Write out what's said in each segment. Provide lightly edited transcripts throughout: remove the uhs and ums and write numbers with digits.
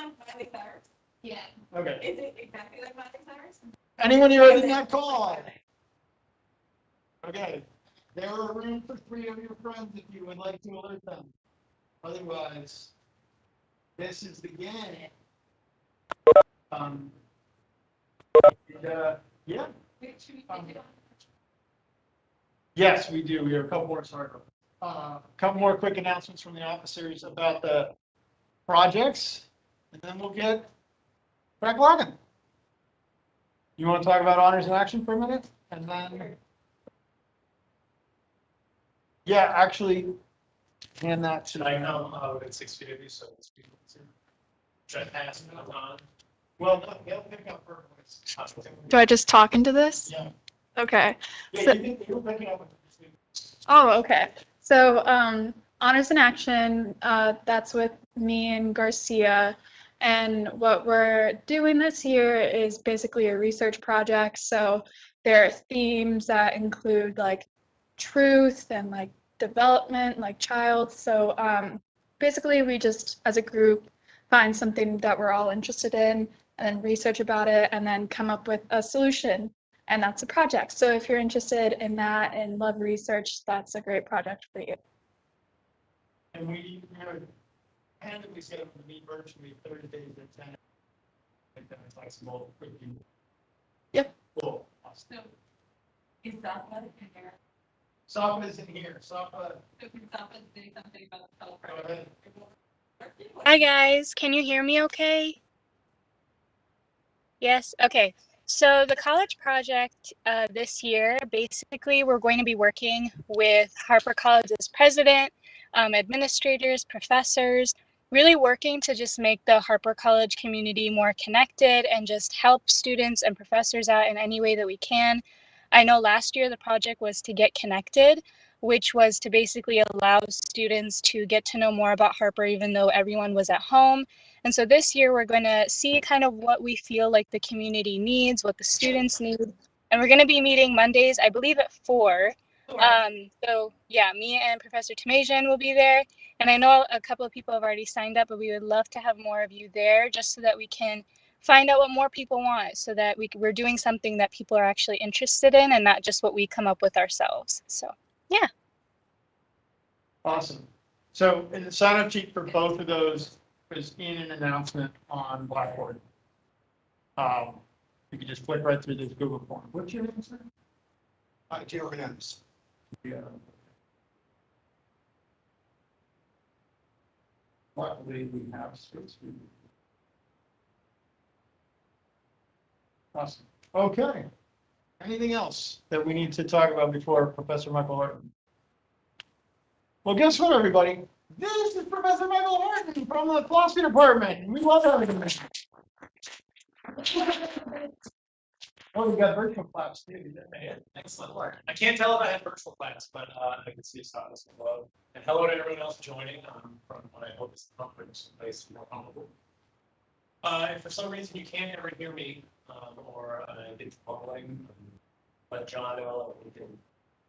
on Miley Cyrus? Yeah. Okay. Is it exactly like Miley Cyrus? Anyone heard in that call? Okay. There are room for 3 of your friends if you would like to alert them. Otherwise, this is the game. Yeah. Yes, we do. We have a couple more. Sorry. Couple more quick announcements from the officers about the projects, and then we'll get back logging. You want to talk about honors in action for a minute, and then yeah, actually, hand that to. Should I come at 6:50 so it's people see? Should I pass it on? Well, no, they'll pick up her voice. Do I just talk into this? Yeah. Okay. Yeah, So, you'll pick it up. oh, okay. So, honors in action, that's with me and Garcia. And what we're doing this year is basically a research project. So there are themes that include like truth and like development, like child. So basically we just, as a group, find something that we're all interested in and then research about it and then come up with a solution. And that's a project. So if you're interested in that and love research, that's a great project for you. And we randomly set up to meet virtually Thursdays at 10. Like that, it's like small, quick. Yep. Cool. So, is Safa in here? Safa is in here. Safa. So can Safa say something about the Go celebration? ahead. Hi guys, can you hear me okay? Yes, okay. So the college project this year, basically we're going to be working with Harper College's president, administrators, professors, really working to just make the Harper College community more connected and just help students and professors out in any way that we can. I know last year the project was to get connected, which was to basically allow students to get to know more about Harper even though everyone was at home. And so this year we're going to see kind of what we feel like the community needs, what the students need. And we're going to be meeting Mondays, I believe at 4. So yeah, me and Professor Tamajan will be there. And I know a couple of people have already signed up, but we would love to have more of you there just so that we can find out what more people want so that we're doing something that people are actually interested in and not just what we come up with ourselves. So yeah. Awesome. So in the sign-up sheet for both of those is in an announcement on Blackboard. You can just flip right through this Google form. What's your name, sir? J.O. Hernandez. Yeah. Luckily, we have space. Awesome. Okay. Anything else that we need to talk about before Professor Michael Horton? Well, guess what, everybody? This is Professor Michael Horton from the philosophy department. We love having him. Oh, we got virtual class too. Excellent work. I can't tell if I had virtual class, but I can see Safa's hello. And hello to everyone else joining from what I hope is the conference someplace more comfortable. If for some reason you can't ever hear me or it's bubbling, let John know and we can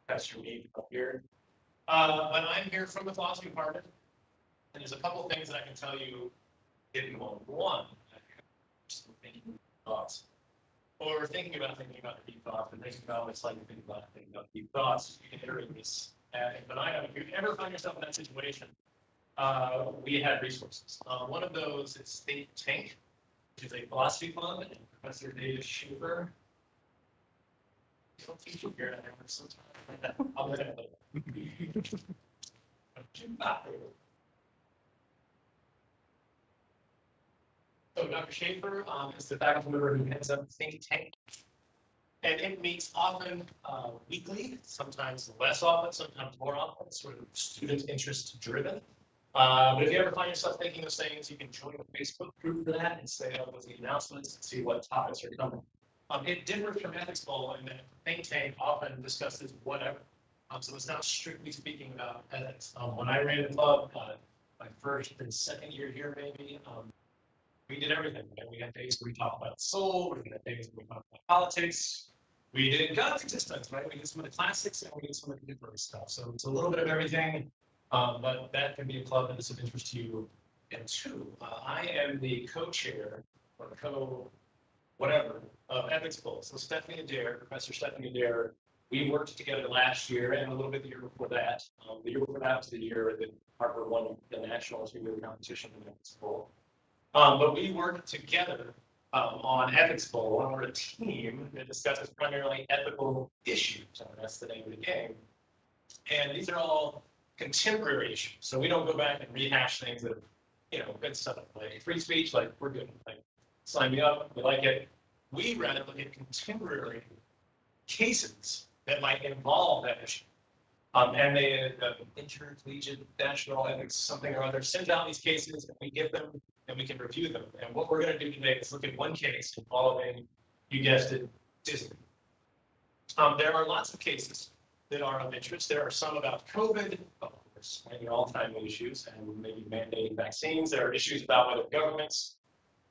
pester me up here. But I'm here from the philosophy department, and there's a couple of things that I can tell you if you want. One, just thinking thoughts. Or we're thinking about deep thoughts, and thinking about what it's like to think about deep thoughts. You can iterate this. But if you ever find yourself in that situation, we have resources. One of those is Think Tank, which is a philosophy fund, and Professor David Schuber. I'll teach you here sometime. I'll let it So Dr. Schaefer is the faculty member who heads up Think Tank. And it meets often weekly, sometimes less often, sometimes more often, sort of student interest driven. But if you ever find yourself thinking those things, you can join a Facebook group for that and stay up with the announcements and see what topics are coming. It differs from Ethics Bowl in that Think Tank often discusses whatever. So it's not strictly speaking about ethics. When I ran the club, my first and second year here, maybe, we did everything. We had days where we talked about soul, we had days where we talked about politics. We did God's existence, right? We did some of the classics and we did some of the contemporary stuff. So it's a little bit of everything, but that can be a club that is of interest to you And two, I am the co-chair or whatever of Ethics Bowl. So Stephanie Adair, Professor Stephanie Adair, we worked together last year and a little bit the year before that. The year before that was the year that Harvard won the national senior competition in Ethics Bowl. But we worked together on Ethics Bowl, and we're a team that discusses primarily ethical issues. And that's the name of the game. And these are all contemporary issues. So we don't go back and rehash things that, good stuff like free speech, like we're good. Like, sign me up, we like it. We rather look at contemporary cases that might involve that issue. And the Intercollegiate National Ethics something or other sends out these cases, and we get them, and we can review them. And what we're going to do today is look at one case involving, you guessed it, Disney. There are lots of cases that are of interest. There are some about COVID, of course, many all-time issues, and maybe mandating vaccines. There are issues about whether governments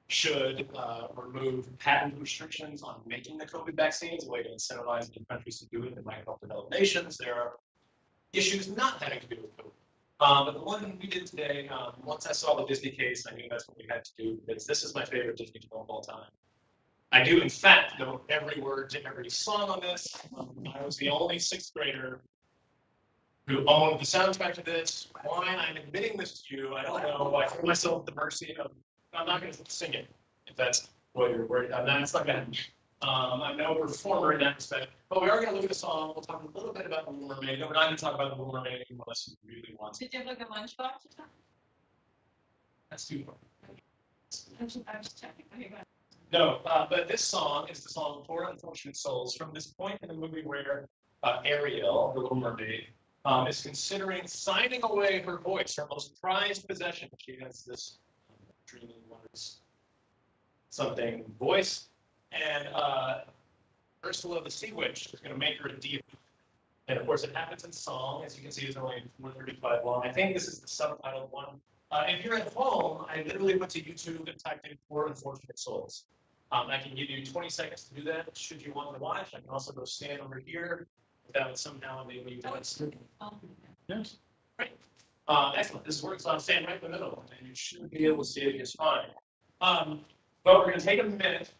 should remove patent restrictions on making the COVID vaccines, a way to incentivize new countries to do it that might help develop nations. There are issues not having to do with COVID. But the one we did today, once I saw the Disney case, I knew that's what we had to do, because this is my favorite Disney film of all time. I do, in fact, know every word to every song on this. I was the only sixth grader who owned the soundtrack to this. Why I'm admitting this to you, I don't know. I threw myself at the mercy of, I'm not going to sing it, if that's what you're worried about. No, it's not bad. I'm no performer in that respect, but we are going to look at the song. We'll talk a little bit about the Little Mermaid. No, we're not going to talk about the Little Mermaid unless you really want to. Did you have like a lunchbox or something? That's too far. I was checking. Okay, go ahead. No, but this song is the song Poor Unfortunate Souls, from this point in the movie where Ariel, the Little Mermaid, is considering signing away her voice, her most prized possession. She has this dreaming, wondrous something voice, and Ursula the Sea Witch is going to make her a diva. And of course, it happens in song. As you can see, it's only 4:35 long. I think this is the subtitled one. If you're at home, I literally went to YouTube and typed in Poor Unfortunate Souls. I can give you 20 seconds to do that, should you want to watch. I can also go stand over here, if that would somehow enable you to watch. Yes. Great. Excellent. This works. I'll stand right in the middle, and you should be able to see it just fine. But we're going to take a minute,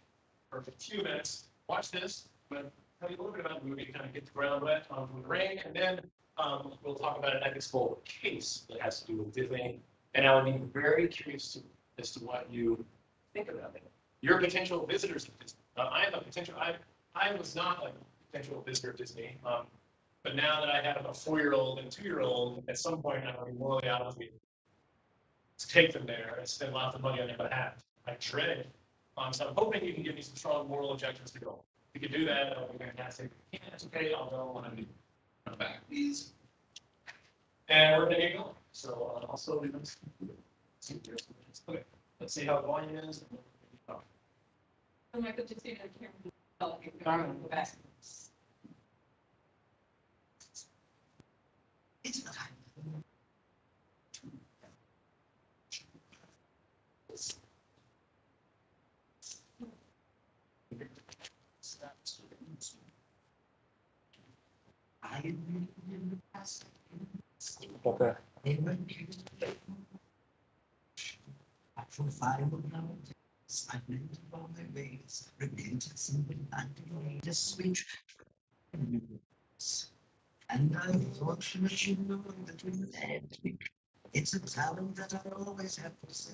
or a few minutes, watch this. I'm going to tell you a little bit about the movie, kind of get the ground wet from the rain, and then we'll talk about an ethics bowl case that has to do with Disney. And I would be very curious as to what you think about it. You're potential visitors at Disney. I am a potential. I was not a potential visitor at Disney, but now that I have a 4-year-old and 2-year-old, at some point I will be morally obligated to take them there and spend lots of money on their behalf. I dread it. So I'm hoping you can give me some strong moral objections to go. If you can do that, that'll be fantastic. If you can't, it's okay. I'll go when I'm back, please. And we're going to get going. So I'll slowly okay. Let's see how the volume is. Oh, Michael, just see that camera. Go back. It's not. I in the past. Okay. They were I provide now. I went on my ways, repented something and made a switch. And I'm fortunate you know that we led me. It's a talent that I always have to say.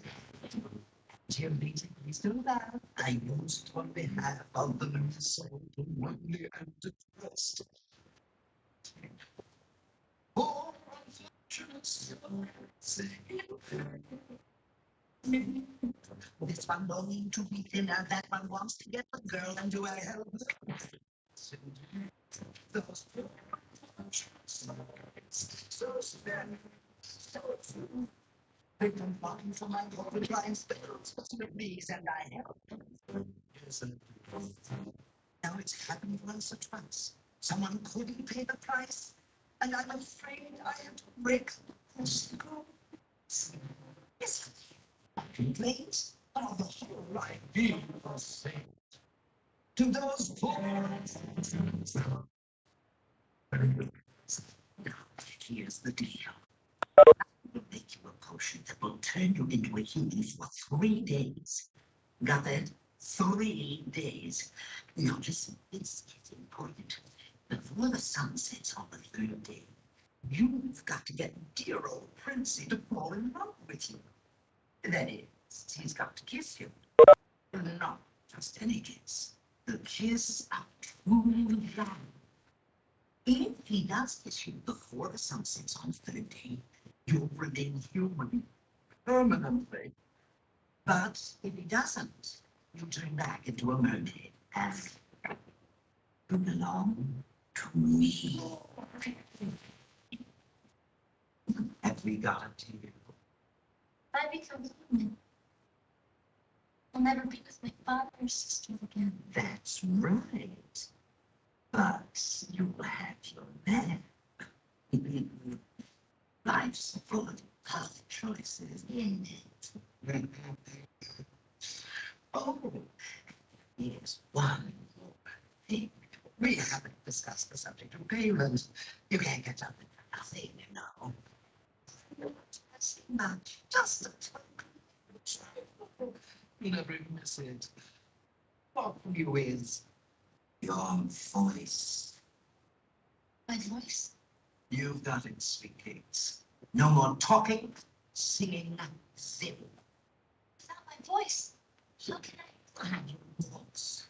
Dear Lisa, please do that. I used on behalf of the soul to wonder and depressed. Oh, unfortunate soul, say this one longing to be thinner, that one wants to get a girl, and do I help her? Those so spend, so true. They come looking for my golden blind spells, with these, and I help them. Now it's happened once or twice. Someone couldn't pay the price, and I'm afraid I have to break the screw. Yes, complaints are the whole idea of saying to those poor. Now, here's the deal. will make you a potion that will turn you into a human for 3 days. Got that? 3 days. Now listen, this is important. Before the sun sets on the 3rd day, you've got to get dear old Princey to fall in love with you. That is, he's got to kiss you. Not just any kiss. The kiss of true love. If he does kiss you before the sun sets on 3rd day, you'll remain human permanently. But if he doesn't, you turn back into a mermaid and you belong to me. Have we got it to you? I become human. I'll never be with my father or sister again. That's right. But you will have your man. Life's full of tough choices, isn't it? Oh, here's one more thing. We haven't discussed the subject of payment. You can't get up with nothing, you know. Not as much, just a token. You never miss it. What you is your voice. My voice? You've got it, sweet cakes. No more talking, singing, zip. It's not my voice. How can I? And your looks.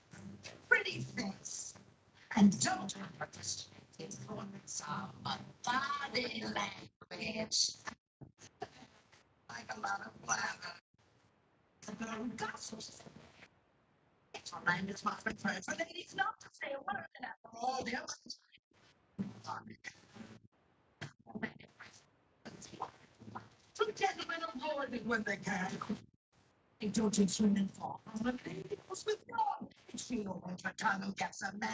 Pretty face. And don't underestimate the influence of body language. Like a lot of blather. The girl gossips. It's all right, it's my friend for ladies not to say a word after all the others. So gentlemen avoid it when they can. And don't you swim and fall on the ladies with wrong. It's the old time who gets a man.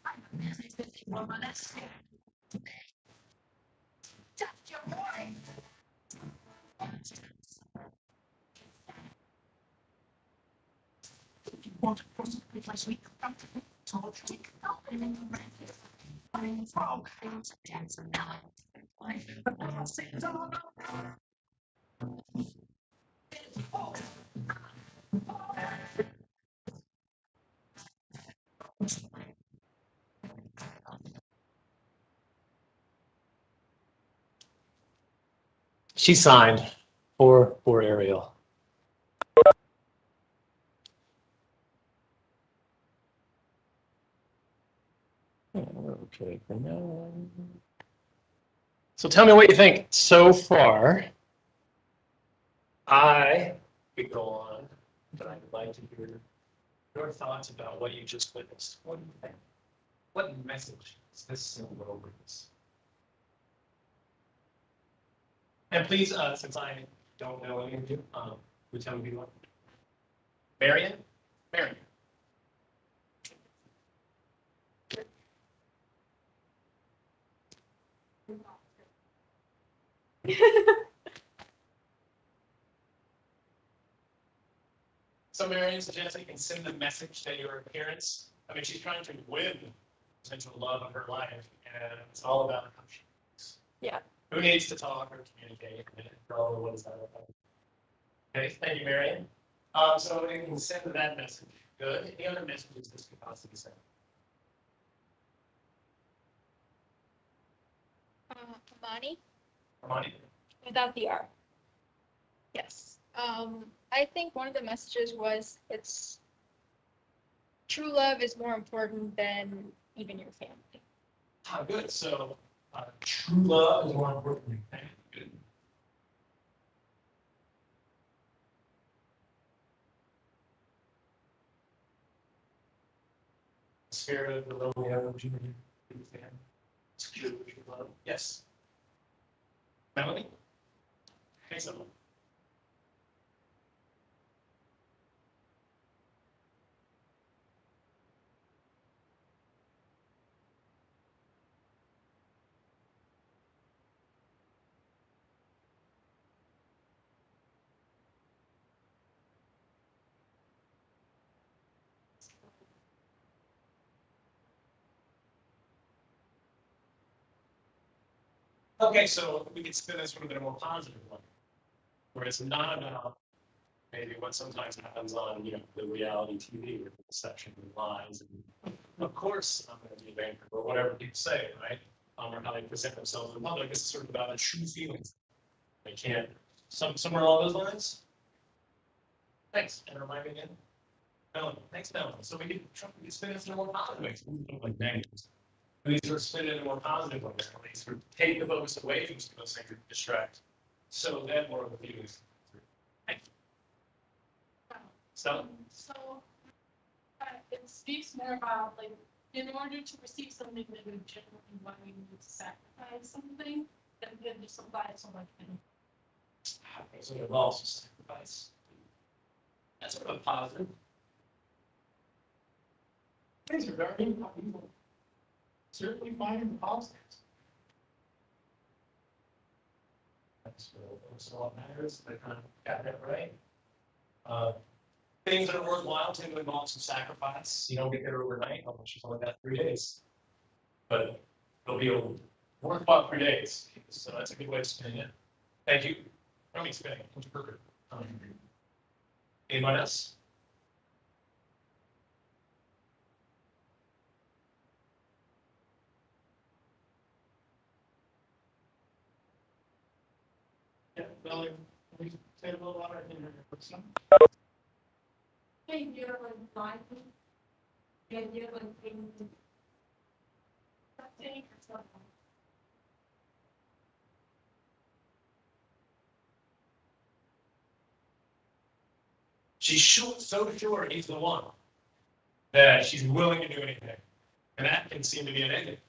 I'm a married woman that's scared today. Touch your boy. You want to cross the place we come to told you to go in the rain. I'm from Haynes Jackson now. But I'll say it all over. She signed for Ariel. Okay, for now. So tell me what you think so far. I could go on, but I would like to hear your thoughts about what you just witnessed. What do you think? What message is this symbol brings? And please, since I don't know any of you, would tell me who you are. Marion? Marion. So Marion suggests that you can send a message to your parents. I mean, she's trying to win potential love of her life, and it's all about how she thinks. Yeah. Who needs to talk or communicate? And probably what is that about? Okay, thank you, Marion. So you can send that message. Good. Any other messages this could possibly send? Amani, Armani? without the R. Yes. I think one of the messages was it's true love is more important than even your family. Good. So true love is more important than family. Good. Spirit of the Romeo and Juliet. It's true love. Yes. Melanie? Hey, someone. Okay, so we can spin this one in a more positive way, where it's not about maybe what sometimes happens on, the reality TV with the perception and lies, and of course, I'm gonna be a banker, or whatever people say, right? Or how they present themselves in public, it's sort of about the true feelings. They can't, somewhere along those lines? Thanks, and remind me again. Melanie, thanks, Melanie. So we can spin this in a more positive way, like negatives. We sort of spin it in a more positive way, we sort of take the focus away from some of those things that distract, so that more of the feelings. Thank you. So, it speaks more about like, in order to receive something that we generally want, we need to sacrifice something, and then just apply it so much. so it involves sacrifice. That's sort of a positive. Things are very important. Certainly finding the positives. That's what matters. I kind of got that right. Things that are worthwhile tend to involve some sacrifice. You don't get there overnight. How much? You've only got 3 days, but it'll be a worthwhile 3 days. So that's a good way to spin it. Thank you. I mean, spinning. Perfect. Anyone else? Yeah, Melanie, can we say a little louder in your person? Hey, you're like blindly. Yeah, you're like thinking. She's so sure he's the one that she's willing to do anything, and that can seem to be a negative.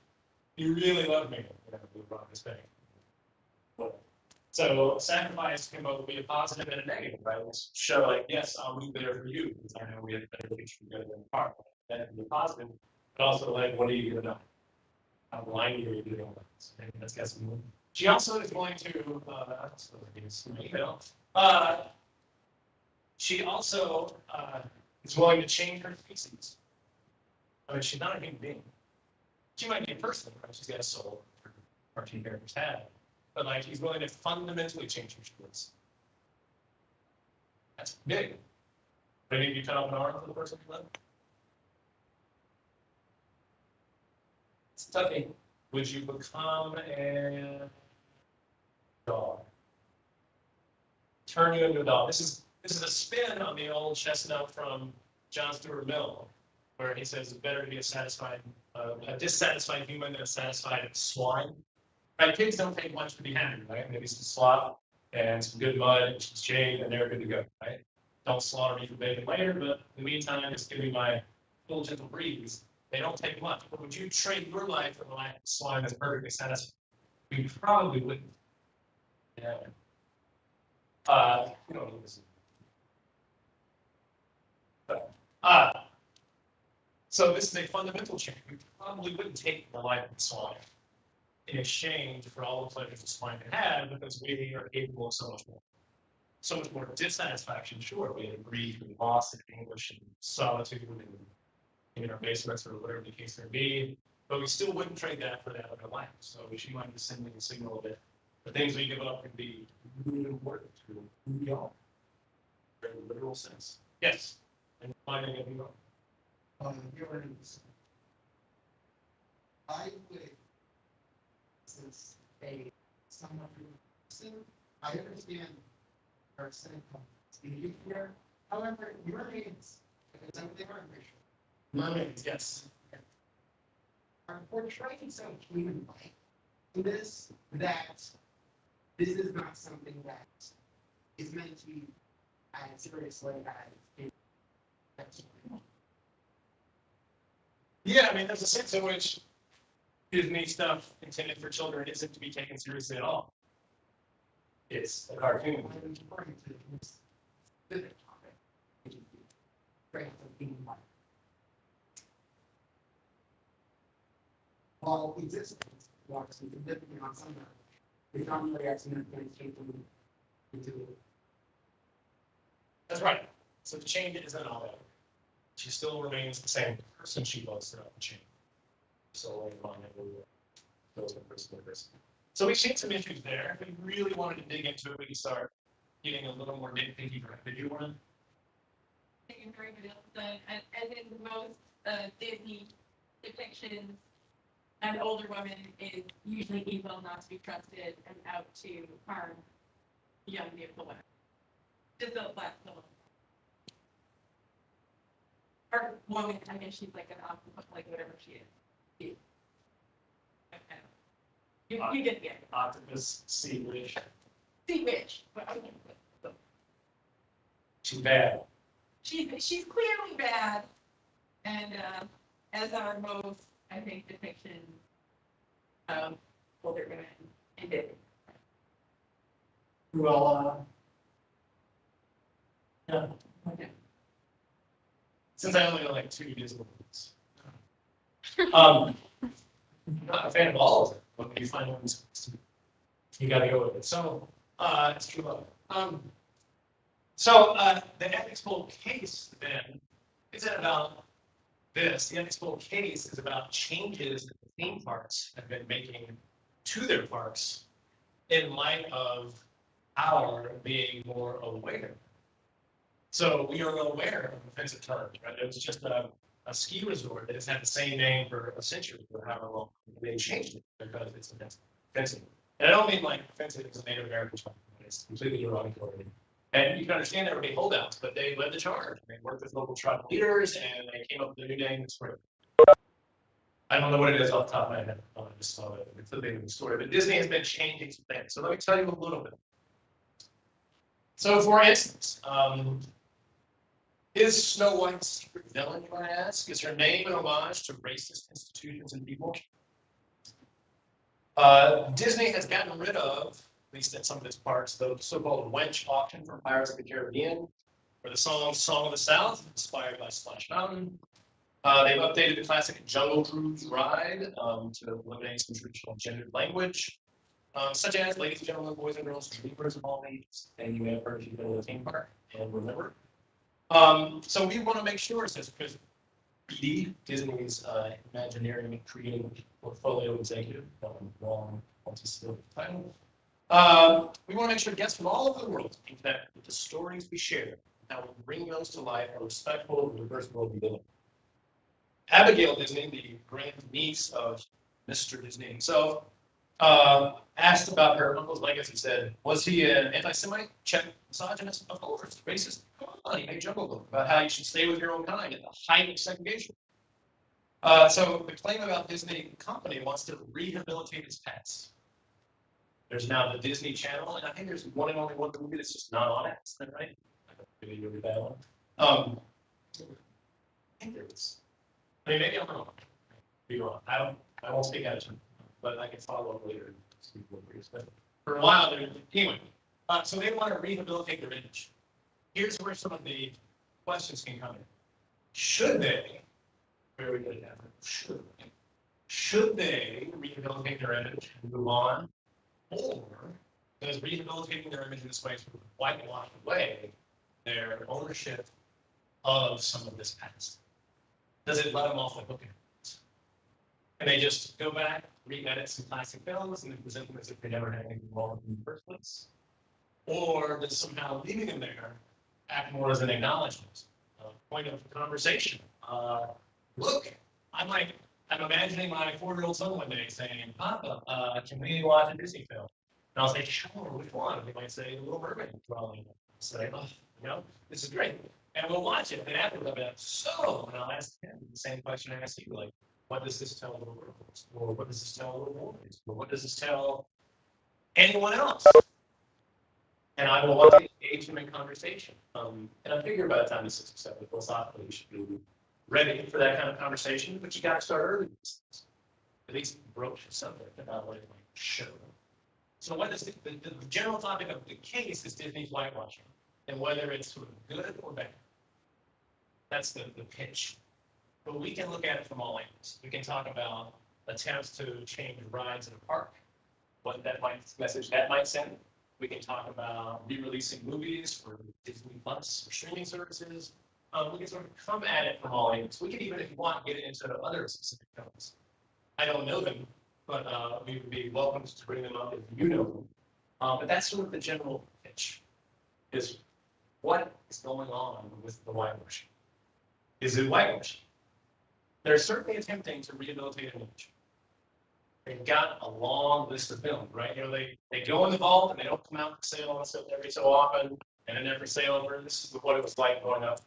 You really love me. So sacrifice can both be a positive and a negative, right? Let's show like, yes, I'll be there for you because I know we have better things together in the park. That can be positive, but also like, what are you gonna know? How blind are you doing? That's got some. She also is going to. She also is willing to change her species. I mean, she's not a human being. She might be a person, right? She's got a soul. Her cartoon characters have. But like, he's willing to fundamentally change her skills. That's big. But any of you cut off an arm for the person who left? It's toughy. Would you become a dog? Turn you into a dog. This is a spin on the old chestnut from John Stuart Mill, where he says it's better to be a dissatisfied human than a satisfied swine. Right, pigs don't take much to be happy, right? Maybe some slop and some good mud and some shade, and they're good to go, right? Don't slaughter me for bacon later, but in the meantime, just give me my little gentle breeze. They don't take much. But would you trade your life for the life of a swine that's perfectly satisfied? You probably wouldn't. Yeah. You don't need this. But, so this is a fundamental change. We probably wouldn't take the life of a swine in exchange for all the pleasures a swine can have, because we are capable of so much more. So much more dissatisfaction, sure. We had grief and loss and anguish and solitude and in our basements or whatever the case may be, but we still wouldn't trade that for that other life. So she might be sending a signal that the things we give up can be really important to who we are, in a literal sense. Yes. And finding a new I would, since a someone who I understand our cynical speaking here. However, your names, because they are racial, mermaids, yes. are portraying so human-like to this that this is not something that is meant to be as seriously as it. Yeah, I mean, there's a sense in which Disney stuff intended for children isn't to be taken seriously at all. It's a cartoon. I'm referring to this specific topic, which is the strength of being white. While existence walks significantly on some level, it's not really as significant into That's right. So the change isn't all that. She still remains the same person she was throughout the change. So later on, it will goes from person to person. So we've seen some issues there. If we really wanted to dig into it, we could start getting a little more nitpicky. Did you want to? Taking very good, and in most Disney depictions, an older woman is usually evil, not to be trusted, and out to harm young beautiful women. Just a black woman. Or woman, I guess she's like an octopus, like whatever she is. You get the idea. Octopus, sea witch. Sea witch. But okay. She's bad. She's clearly bad, and as are most, I think, depictions of older women in Disney. Well, yeah. Okay. Since I only know like 2 Disney movies. Not a fan of all of them, but when you find one, you gotta go with it. So, it's true love. The ethics poll case then isn't about this. The ethics poll case is about changes that the theme parks have been making to their parks in light of our being more aware. So we are aware of offensive terms, right? It was just a ski resort that has had the same name for a century or however long. They changed it because it's offensive. And I don't mean like offensive as a Native American term. It's completely derogatory. And you can understand there would be holdouts, but they led the charge. They worked with local tribal leaders and they came up with a new name that's great. I don't know what it is off the top of my head. I just saw it. It's a big story. But Disney has been changing some things. So let me tell you a little bit. So for instance, is Snow White's secret villain, you might ask? Is her name an homage to racist institutions and people? Disney has gotten rid of, at least at some of its parks, the so-called wench auction from Pirates of the Caribbean, or the song of the South, inspired by Splash Mountain. They've updated the classic Jungle Cruise ride to eliminate some traditional gendered language, such as, ladies and gentlemen, boys and girls, dreamers of all ages, and you may have heard if you've been to a theme park, and remember. So we want to make sure, says Chris BD, Disney's Imagineering and Creative Portfolio Executive, wrong title. We want to make sure guests from all over the world can connect with the stories we share, and will bring those to life are respectful of the diverse world we live in. Abigail Disney, the grand niece of Mr. Disney himself, asked about her uncle's legacy, said, was he an anti-Semite? Check. Misogynist? Of course. Racist? Come on, he made Jungle Book about how you should stay with your own kind at the height of segregation. So the claim about Disney Company wants to rehabilitate its past. There's now the Disney Channel, and I think there's one and only one movie that's just not on it. Is that right? Really, really bad one. I think there is. I mean, maybe I'm wrong. Be wrong. I won't speak out of turn, but I can follow up later and speak more briefly. For a while, anyway. So they want to rehabilitate their image. Here's where some of the questions can come in. Should they? Very good at that. Should they rehabilitate their image and move on, or does rehabilitating their image in this way sort of whitewash away their ownership of some of this past? Does it let them off the hook? Can they just go back, re-edit some classic films, and then present them as if they never had anything wrong in the first place? Or does somehow leaving them there act more as an acknowledgement, a point of conversation? Look, I'm imagining my 4-year-old son one day saying, Papa, can we watch a Disney film? And I'll say, sure, which one? He might say, The Little Mermaid, probably. I'll say, this is great. And we'll watch it. And afterwards, I'll be like, so, and I'll ask him the same question I asked you, like, what does this tell little girls? Or what does this tell little boys? Or what does this tell anyone else? And I will want to engage him in conversation. And I figure by the time he's 6 or 7, philosophically, you should be ready for that kind of conversation, but you got to start early. At least broach the subject and not let it show. So what is the general topic of the case is Disney's whitewashing, and whether it's sort of good or bad. That's the pitch. But we can look at it from all angles. We can talk about attempts to change rides in a park, what that message that might send. We can talk about re-releasing movies for Disney Plus or streaming services. We can sort of come at it from all angles. We can even, if you want, get into other specific films. I don't know them, but we would be welcome to bring them up if you know them. But that's sort of the general pitch, is what is going on with the whitewashing? Is it whitewashing? They're certainly attempting to rehabilitate an image. They've got a long list of films, right? You know, they go in the vault and they don't come out for sale and stuff every so often, and then every sale over. This is what it was like growing up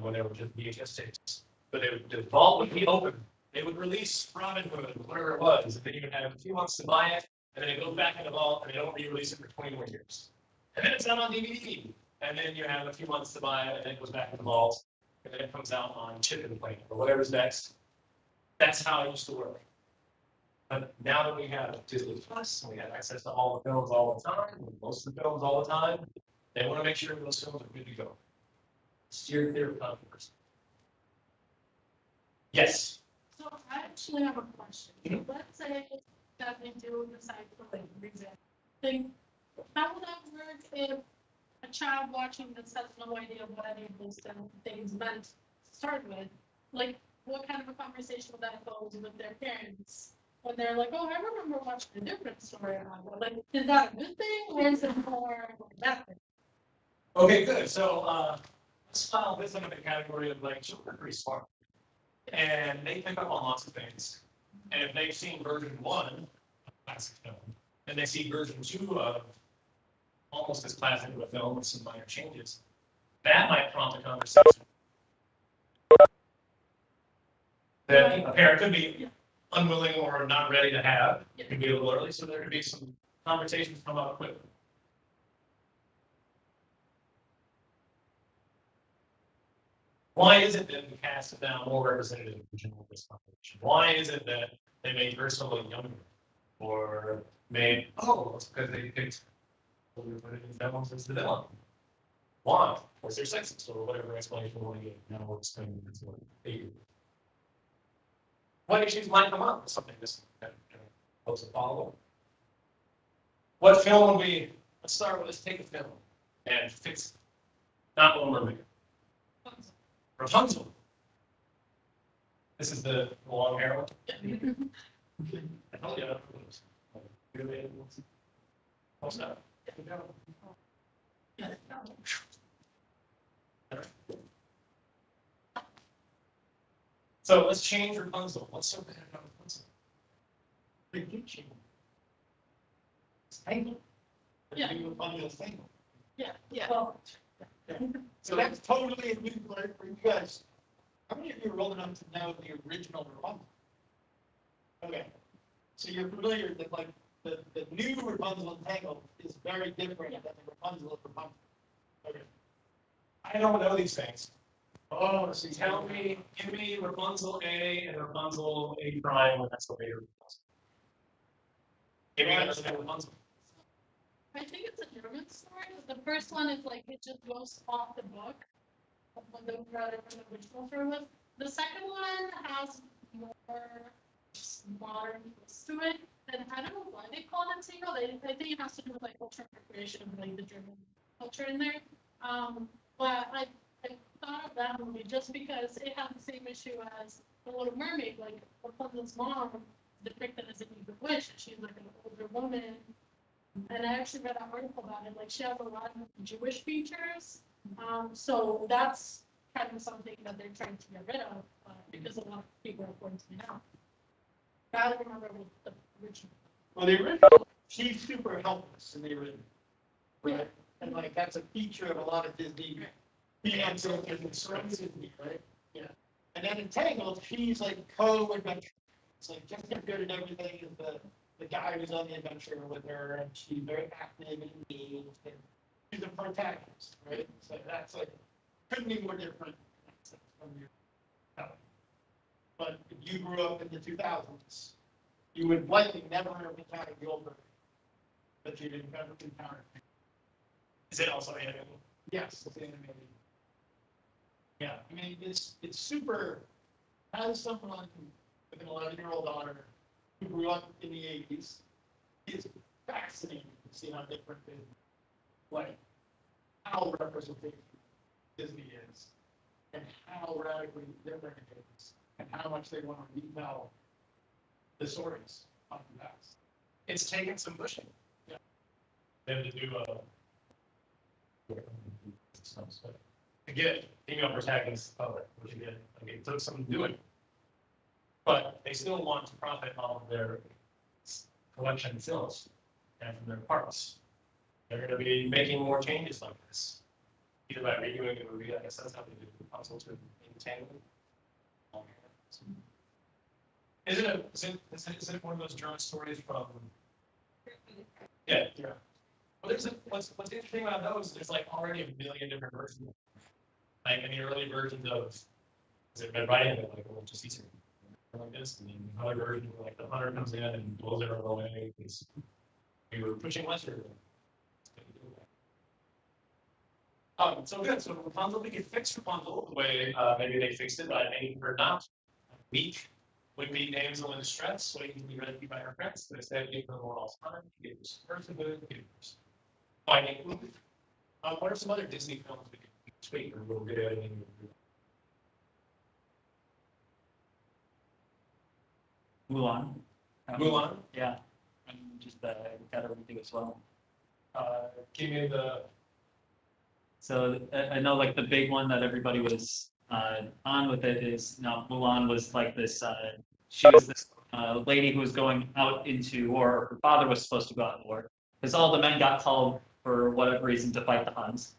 when they were just VHS tapes. But the vault would be open. They would release Robin Hood, whatever it was, and then you would have a few months to buy it, and then it goes back in the vault, and they don't re-release it for 20 more years. And then it's out on DVD, and then you have a few months to buy it, and then it goes back in the vault, and then it comes out on chip and plane or whatever's next. That's how it used to work. But now that we have Disney Plus, and we have access to all the films all the time, most of the films all the time, they want to make sure those films are good to go. Steer clear of controversy. Yes. So I actually have a question. Let's say that they do decide to like reason. Think, how would that work if a child watching this has no idea what any of those things meant to start with? Like, what kind of a conversation would that hold with their parents? When they're like, oh, I remember watching a different story on that. Like, is that a good thing or is it more like a bad thing? Okay, good. So let's file this under the category of like children are pretty smart. And they pick up on lots of things. And if they've seen version 1 of a classic film, and they see version 2 of almost as classic of a film with some minor changes, that might prompt a conversation. That a parent could be unwilling or not ready to have. It could be a little early, so there could be some conversations come up quickly. Why is it that the cast is now more representative of the general this population? Why is it that they made Ursula look younger? Or made, oh, it's because they picked films as the villain. Why? Was there sexist or whatever explanation we want to give? Now we're explaining it to what they do. What issues might come up with something this helps to follow? What film would we, let's start with, let's take a film and fix it. Not Little Mermaid. Rapunzel. This is the long hair one. I told you. What's that? So let's change Rapunzel. What's so bad about Rapunzel? They did change. Tangled. Yeah. Rapunzel's tangled. Yeah. Well, so that's totally a new part for you guys. How many of you are old enough to know the original Rapunzel? Okay, so you're familiar that like the new Rapunzel and Tangled is very different than the Rapunzel of Rapunzel. Okay. I don't know these things. Oh, so Tell me, give me Rapunzel A and Rapunzel A prime when that's the way Rapunzel. Give me another Rapunzel. I think it's a German story. The first one is like it just goes off the book of what the original story was. The second one has more modern twist to it. And I don't know why they call it single. I think it has to do with like cultural appropriation of like the German culture in there. But I thought of that movie just because it had the same issue as The Little Mermaid. Like Rapunzel's mom depicted as an evil witch, and she's like an older woman. And I actually read an article about it. Like she has a lot of Jewish features. So that's kind of something that they're trying to get rid of because a lot of people are going to be now. I don't remember what the original. Well, the original, she's super helpless in the original. Right? And like that's a feature of a lot of Disney. Yeah, so it's Disney, right? Yeah. And then in Tangled, she's like co-adventure. It's like just as good at everything as the guy who's on the adventure with her, and she's very active and engaged. And she's a protagonist, right? So that's like couldn't be more different from your. But if you grew up in the 2000s, you would likely never have encountered Gilbert, but you didn't ever encounter him. Is it also animated? Yes, it's animated. Yeah, I mean, it's super, as someone with an 11-year-old daughter who grew up in the 80s, it's fascinating to see how different it is, like how representative Disney is, and how radically different it is, and how much they want to retell the stories. It's taken some pushing. Yeah. They had to do to get female protagonists of color, which again, like it took some doing. But they still want to profit off of their collection sales and from their parts. They're going to be making more changes like this, either by redoing the movie. I guess that's how they do the puzzle to entertainment. Is it one of those drone stories from? Yeah. Well, what's interesting about those? There's like already a million different versions. Like in the early versions of, is it Red Riding Hood? Like we'll just easier like this, and then another version where like the hunter comes in and blows everyone away because we were pushing Western. So good. So Rapunzel, we could fix Rapunzel the way maybe they fixed it by making her not weak. Would be damsel in distress, waiting to be rescued by her friends. But instead, give her more time, give her some personhood, give her some fighting. What are some other Disney films we could tweak or we'll get editing? Mulan. Mulan? Yeah. And just got everything as well. Give me the. So I know like the big one that everybody was on with it is, Mulan was like this, she was this lady who was going out into war. Her father was supposed to go out in war because all the men got called for whatever reason to fight the Huns.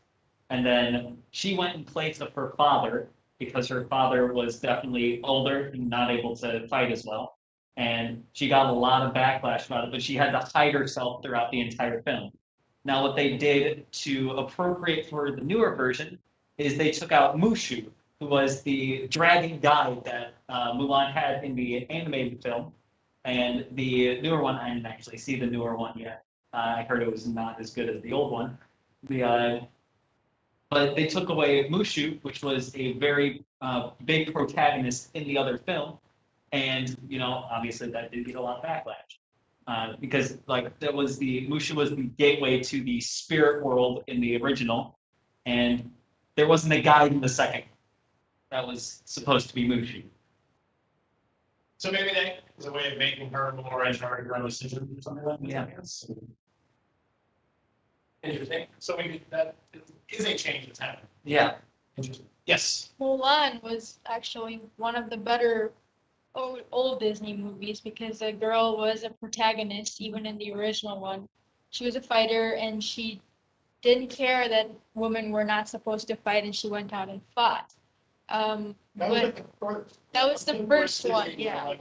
And then she went in place of her father because her father was definitely older and not able to fight as well. And she got a lot of backlash about it, but she had to hide herself throughout the entire film. Now, what they did to appropriate for the newer version is they took out Mushu, who was the dragon guide that Mulan had in the animated film. And the newer one, I didn't actually see the newer one yet. I heard it was not as good as the old one. But they took away Mushu, which was a very big protagonist in the other film. And, obviously that did get a lot of backlash. Because like Mushu was the gateway to the spirit world in the original. And there wasn't a guide in the second that was supposed to be Mushu. So maybe that is a way of making her more in charge of her own decisions or something like that. Yeah. Interesting. So maybe that is a change that's happening. Yeah. Interesting. Yes. Mulan was actually one of the better old Disney movies because the girl was a protagonist even in the original one. She was a fighter and she didn't care that women were not supposed to fight and she went out and fought. That was But like the first. that was the first one, yeah.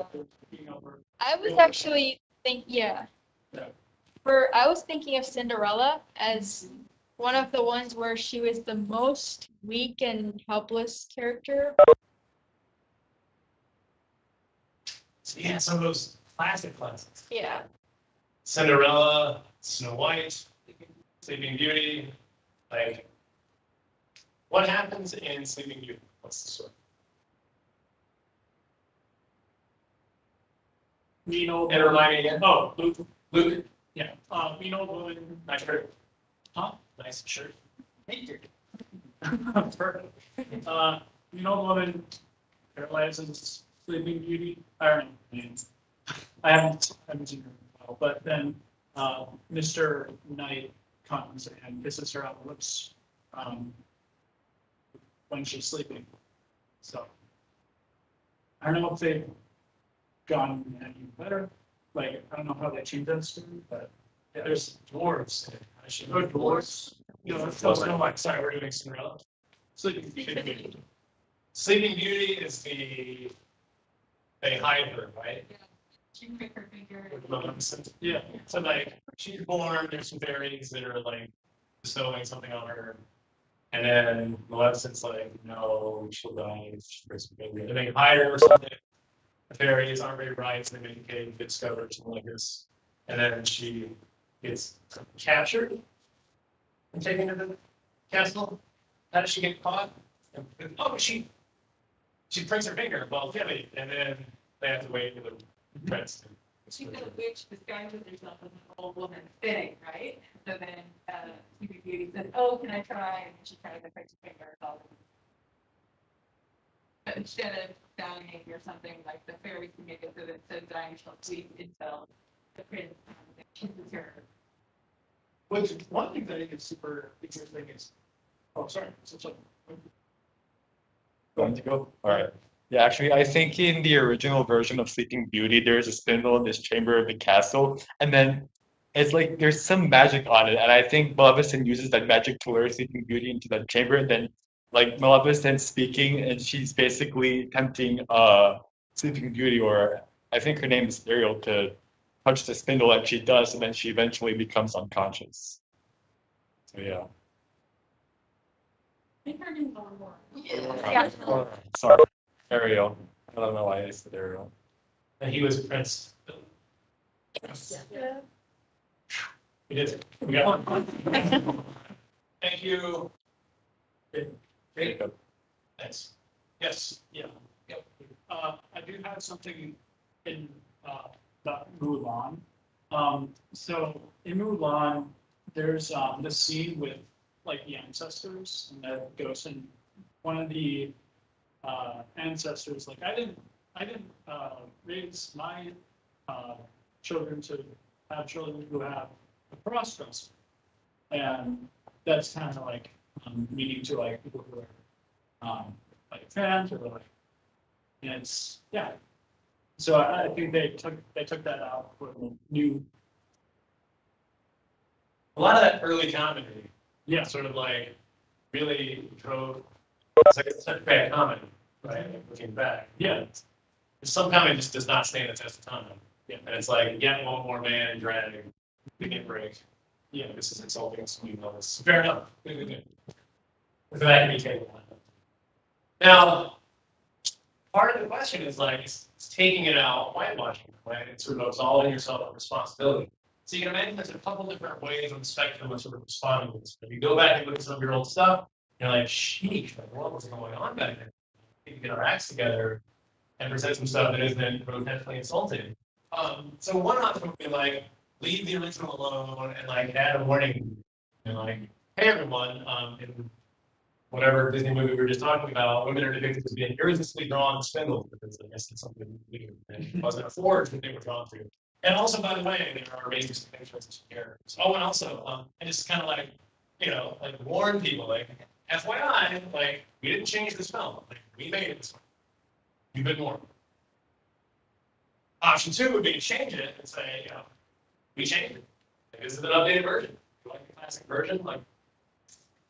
I was actually yeah. Yeah. I was thinking of Cinderella as one of the ones where she was the most weak and helpless character. So yeah, some of those classics. Yeah. Cinderella, Snow White, Sleeping Beauty. Like, what happens in Sleeping Beauty? What's the story? We know. And remind me again. Oh, Luke. Yeah. We know woman. Nice shirt. Huh? Nice shirt. Thank you. Perfect. We know woman paralyzes Sleeping Beauty. I don't know. I haven't seen her in a while. But then Mr. Knight comes and kisses her on the lips when she's sleeping. So I don't know if they've gone any better. Like, I don't know how they changed that story, but Yeah, there's dwarves. I should oh, dwarves. You know, Snow White. Sorry, we're doing Cinderella. Sleeping Beauty. Sleeping Beauty is they hide her, right? She can pick her finger. With Maleficent. Yeah. So like she's born, there's some fairies that are like bestowing something on her. And then Maleficent's like, no, she'll die if she breaks her finger. And they hide her or something. The fairies aren't very bright, so they make a cave, get discovered, something like this. And then she gets captured and taken to the castle. How does she get caught? Oh, she breaks her finger while filming, and then they have to wait for the prince to. She's a witch disguises herself as an old woman fitting, right? So then Sleeping Beauty says, "Oh, can I try?" And she tries to break her finger. But instead of dying or something, like the fairies can make it so that instead of dying, she'll sleep until the prince, chooses her. Which, one thing that I think is super interesting is, oh, sorry, so, Going to go? All right. Yeah, actually, I think in the original version of Sleeping Beauty, there's a spindle in this chamber of the castle, and then it's like there's some magic on it, and I think Maleficent uses that magic to lure Sleeping Beauty into that chamber, and then like Maleficent's speaking, and she's basically tempting Sleeping Beauty, or I think her name is Ariel, to touch the spindle, and she does, and then she eventually becomes unconscious. So yeah. I think her name's Aurora. Yeah. Sorry, Ariel. I don't know why I said Ariel. And he was Prince. Yeah. We did it. We got one. Thank you. Great. Thanks. Yes. yeah. I do have something in, about Mulan. So in Mulan, there's, the scene with like the ancestors and that goes in one of the, ancestors, like I didn't raise my, children to have children who have a cross dresser. And that's kind of like, meaning to like people who are, like fans or like, and it's, yeah. So I think they took that out for the new, A lot of that early comedy, yeah, sort of like really drove. It's like it's such bad comedy, right? Looking back, yeah, some comedy just does not stand the test of time. Yeah, and it's like yet one more man in drag. We can break. Yeah, this is insulting someone else. Fair enough. Good, good, good. So that can be taken. Now, part of the question is like it's taking it out, whitewashing, right? It's sort of absolving yourself of responsibility. So you can imagine there's a couple different ways on the spectrum of sort of responding to this. If you go back and look at some of your old stuff, you're like, sheesh, like, what was going on back then? You can get our acts together and present some stuff that isn't grotesquely insulting. So one option would be like, leave the original alone and like add a warning and like, hey everyone, in whatever Disney movie we were just talking about, women are depicted as being irresistibly drawn to spindles because I guess it's something new and it wasn't a forge that they were drawn to. And also, by the way, there are racist depictions of characters. Oh, and also, and just kind of like, you know, like warn people, like, FYI, like, we didn't change this film. Like, we made it this way. You've been warned. Option two would be to change it and say, you know, we changed it. Like, this is an updated version. You like the classic version? Like,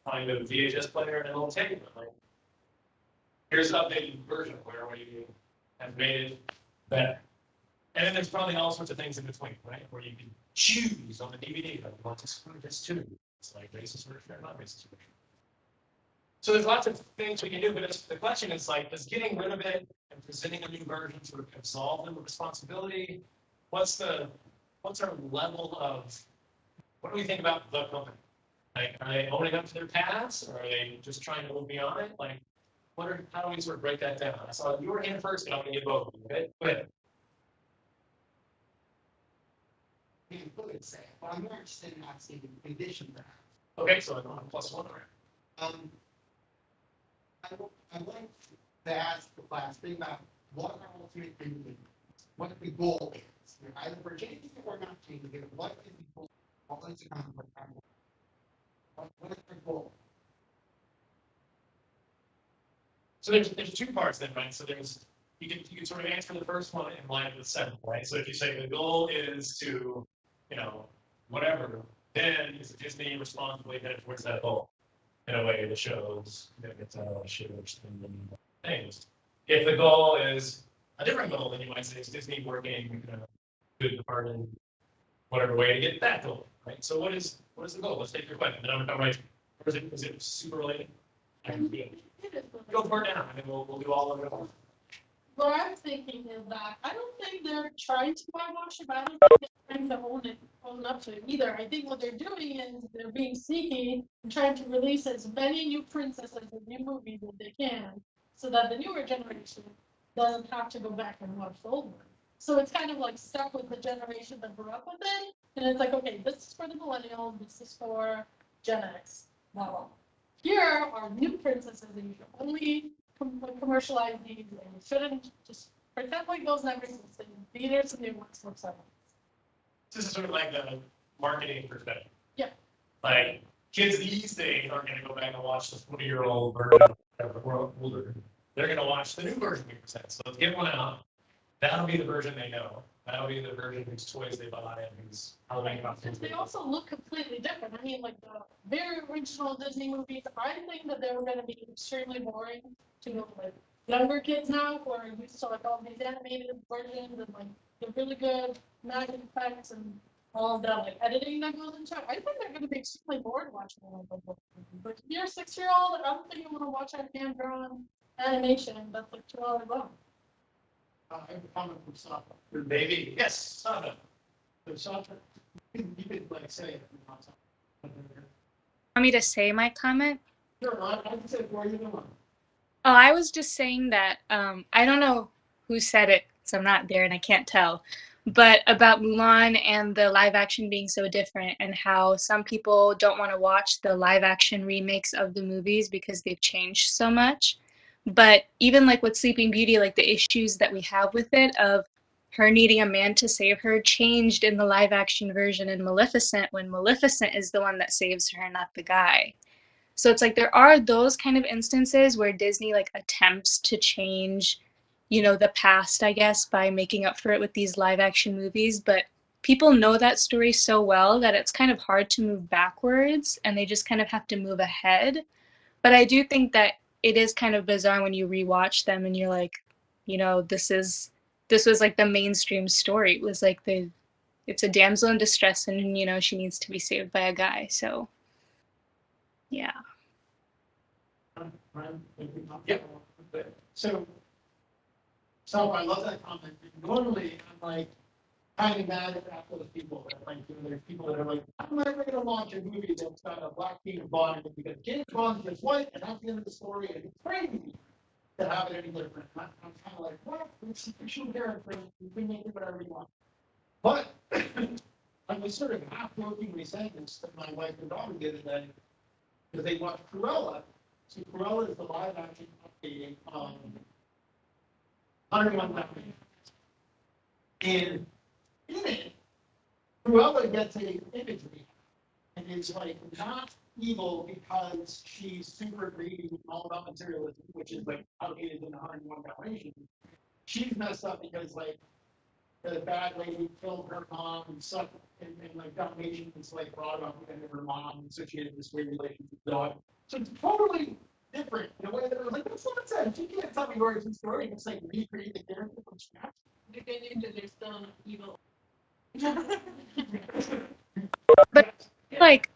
find a VHS player and it'll take it. Like, here's an updated version where we have made it better. And then there's probably all sorts of things in between, right? Where you can choose on the DVD, like, you want to screw this too. It's like racist or fair, not racist or fair. So there's lots of things we can do, but the question is like, does getting rid of it and presenting a new version sort of absolve them of responsibility? What's our level of, what do we think about the company? Like, are they owning up to their past, or are they just trying to move beyond it? Like, how do we sort of break that down? I saw you were in first, and I'm gonna get both of you, okay? Go ahead. But I'm more interested in asking in addition to that. Okay, so I'm on +1 already. I like to ask the class, think about what our ultimate end game is, what the goal is. Either we're changing it or not changing it. What is the goal? What is the conflict? What is the goal? So there's two parts then, right? So there's you can sort of answer the first one in line with the second, right? So if you say the goal is to, you know, whatever, then is Disney responsibly headed towards that goal in a way that shows that it's shares and things. If the goal is a different goal, then you might say is Disney working good hard in whatever way to get that goal, right? So what is the goal? Let's take your question. Then I'm gonna come right. Or is it super related? Go for it now, and then we'll do all of it. What I'm thinking is that I don't think they're trying to whitewash it, but I don't think they're trying to own up to it either. I think what they're doing is they're being sneaky and trying to release as many new princesses and new movies as they can, so that the newer generation doesn't have to go back and watch the old one. So it's kind of like stuck with the generation that grew up with it, and it's like, okay, this is for the millennials, this is for Gen X, blah blah. Here are new princesses, and you should only commercialize these, and you shouldn't just pretend like those never existed. These are some new ones for someone. this is sort of like the marketing perspective. Yeah. Like, kids these days aren't gonna go back and watch the 40-year-old version of the world older. They're gonna watch the new version we present, so let's get one out. That'll be the version they know. That'll be the version whose toys they buy and whose Halloween costumes They they also look completely different. I mean, like the very original Disney movies, I think that they were gonna be extremely boring to like younger kids now, who are used to like all these animated versions and like the really good magic effects and all of that like editing that goes into it. I think they're gonna be extremely bored watching one of those movies. But if you're a 6-year-old, I don't think you wanna watch a hand-drawn animation that's like 2 hours long. I have a comment from Sasha. Maybe, yes, Sasha. So Sasha, you could like say it. Want me to say my comment? Sure, I can say it for you. Oh, I was just saying that I don't know who said it, so I'm not there and I can't tell, but about Mulan and the live action being so different and how some people don't want to watch the live action remakes of the movies because they've changed so much. But even like with Sleeping Beauty, like the issues that we have with it of her needing a man to save her changed in the live action version in Maleficent when Maleficent is the one that saves her, not the guy. So it's like there are those kind of instances where Disney like attempts to change, the past, I guess, by making up for it with these live action movies, but people know that story so well that it's kind of hard to move backwards and they just kind of have to move ahead. But I do think that it is kind of bizarre when you rewatch them and you're like, this was like the mainstream story. It was like it's a damsel in distress and she needs to be saved by a guy. So yeah. Yep. So I love that comment. Normally, I'm like kind of mad at those people that like, there's people that are like, I'm never gonna watch a movie that's got a black King of Bond because James Bond is white and that's the end of the story and it's crazy to have it any different. I'm kind of like, what? It's fictional character. You can make it whatever you want. But I was sort of half jokingly saying this to my wife and daughter the other day because they watched Cruella. So Cruella is the live action updating 101 Dalmatians. And in it, Cruella gets a imagery and it's like not evil because she's super greedy and all about materialism, which is like outdated in 101 Dalmatians. She's messed up because like the bad lady killed her mom and sucked and like Dalmatians like brought up and her mom, and so she had this weird relationship with the dog. So it's totally different in a way that I was like, that's what it said. You can't tell me your origin story. It's like recreate the character from scratch. The good news is there's still enough evil. But like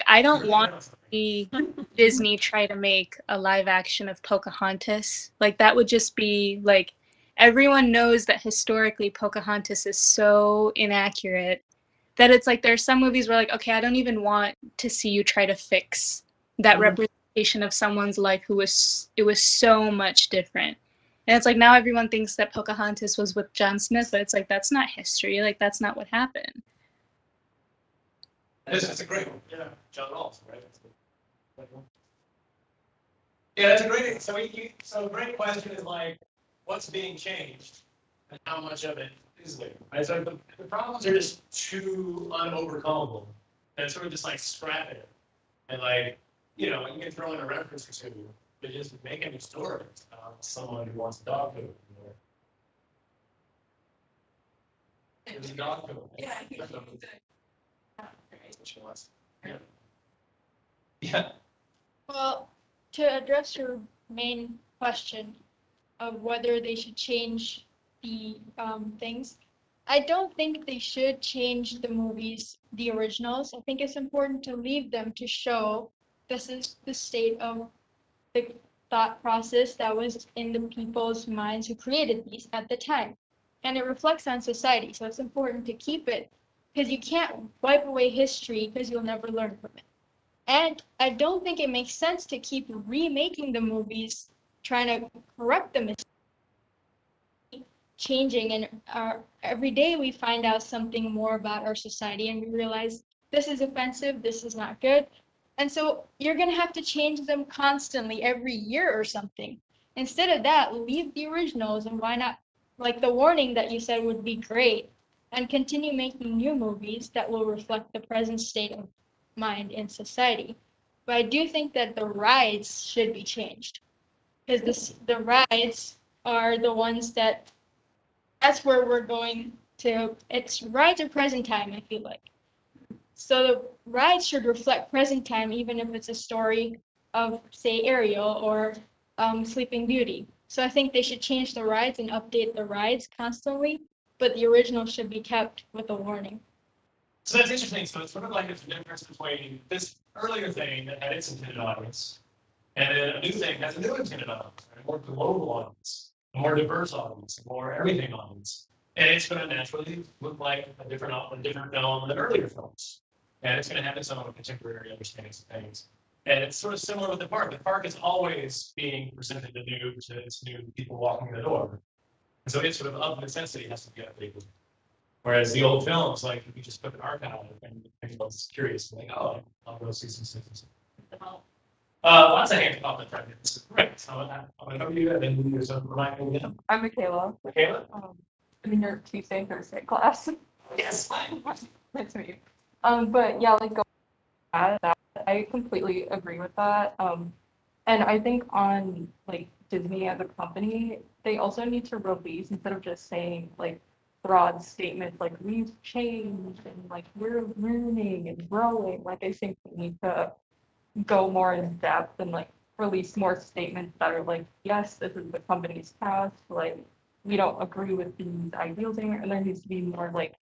I don't want to see Disney try to make a live action of Pocahontas. Like that would just be like everyone knows that historically Pocahontas is so inaccurate that it's like there are some movies where like, okay, I don't even want to see you try to fix that representation of someone's life it was so much different. And it's like now everyone thinks that Pocahontas was with John Smith, but it's like that's not history. Like that's not what happened. That's a great one. Yeah, John Rawls, right? Yeah, that's a great. So a great question is like, what's being changed, and how much of it is there? Right? So the problems are just too unovercomable. And sort of just like scrap it, and like you can throw in a reference or two, but just make a new story about someone who wants a dog food. There's a dog food. Yeah. Yeah. Well, to address your main question of whether they should change the things, I don't think they should change the movies, the originals. I think it's important to leave them to show this is the state of the thought process that was in the people's minds who created these at the time. And it reflects on society, so it's important to keep it because you can't wipe away history because you'll never learn from it. And I don't think it makes sense to keep remaking the movies, trying to correct the mistakes, changing, and every day we find out something more about our society and we realize this is offensive, this is not good. And so you're going to have to change them constantly every year or something. Instead of that, leave the originals, and why not, like the warning that you said would be great. and continue making new movies that will reflect the present state of mind in society. But I do think that the rides should be changed because the rides are the ones that's where we're going to. It's rides are present time, I feel like. So the rides should reflect present time, even if it's a story of, say, Ariel or Sleeping Beauty. So I think they should change the rides and update the rides constantly, but the original should be kept with a warning. So that's interesting. So it's sort of like there's a difference between this earlier thing that had its intended audience, and then a new thing has a new intended audience, a more global audience, a more diverse audience, a more everything audience. And it's going to naturally look like a different film than earlier films. And it's going to have its own contemporary understandings of things. And it's sort of similar with the park. The park is always being presented anew to its new people walking the door. And so it sort of necessity has to be updated. Whereas the old films, like you just put an archive and everyone's curious, like, oh, I'll go see some things. Lots of hands up in front of you. This is great. So I'm going to cover you and then you do some reminding again. I'm Michaela. Michaela? I'm in your Tuesday and Thursday class. Yes. Nice to meet you. But yeah, like that, I completely agree with that. And I think on like Disney as a company, they also need to release instead of just saying like broad statements like we've changed and like we're learning and growing. Like I think we need to go more in depth and like release more statements that are like, yes, this is the company's past, like we don't agree with these ideals anymore, and there needs to be more like,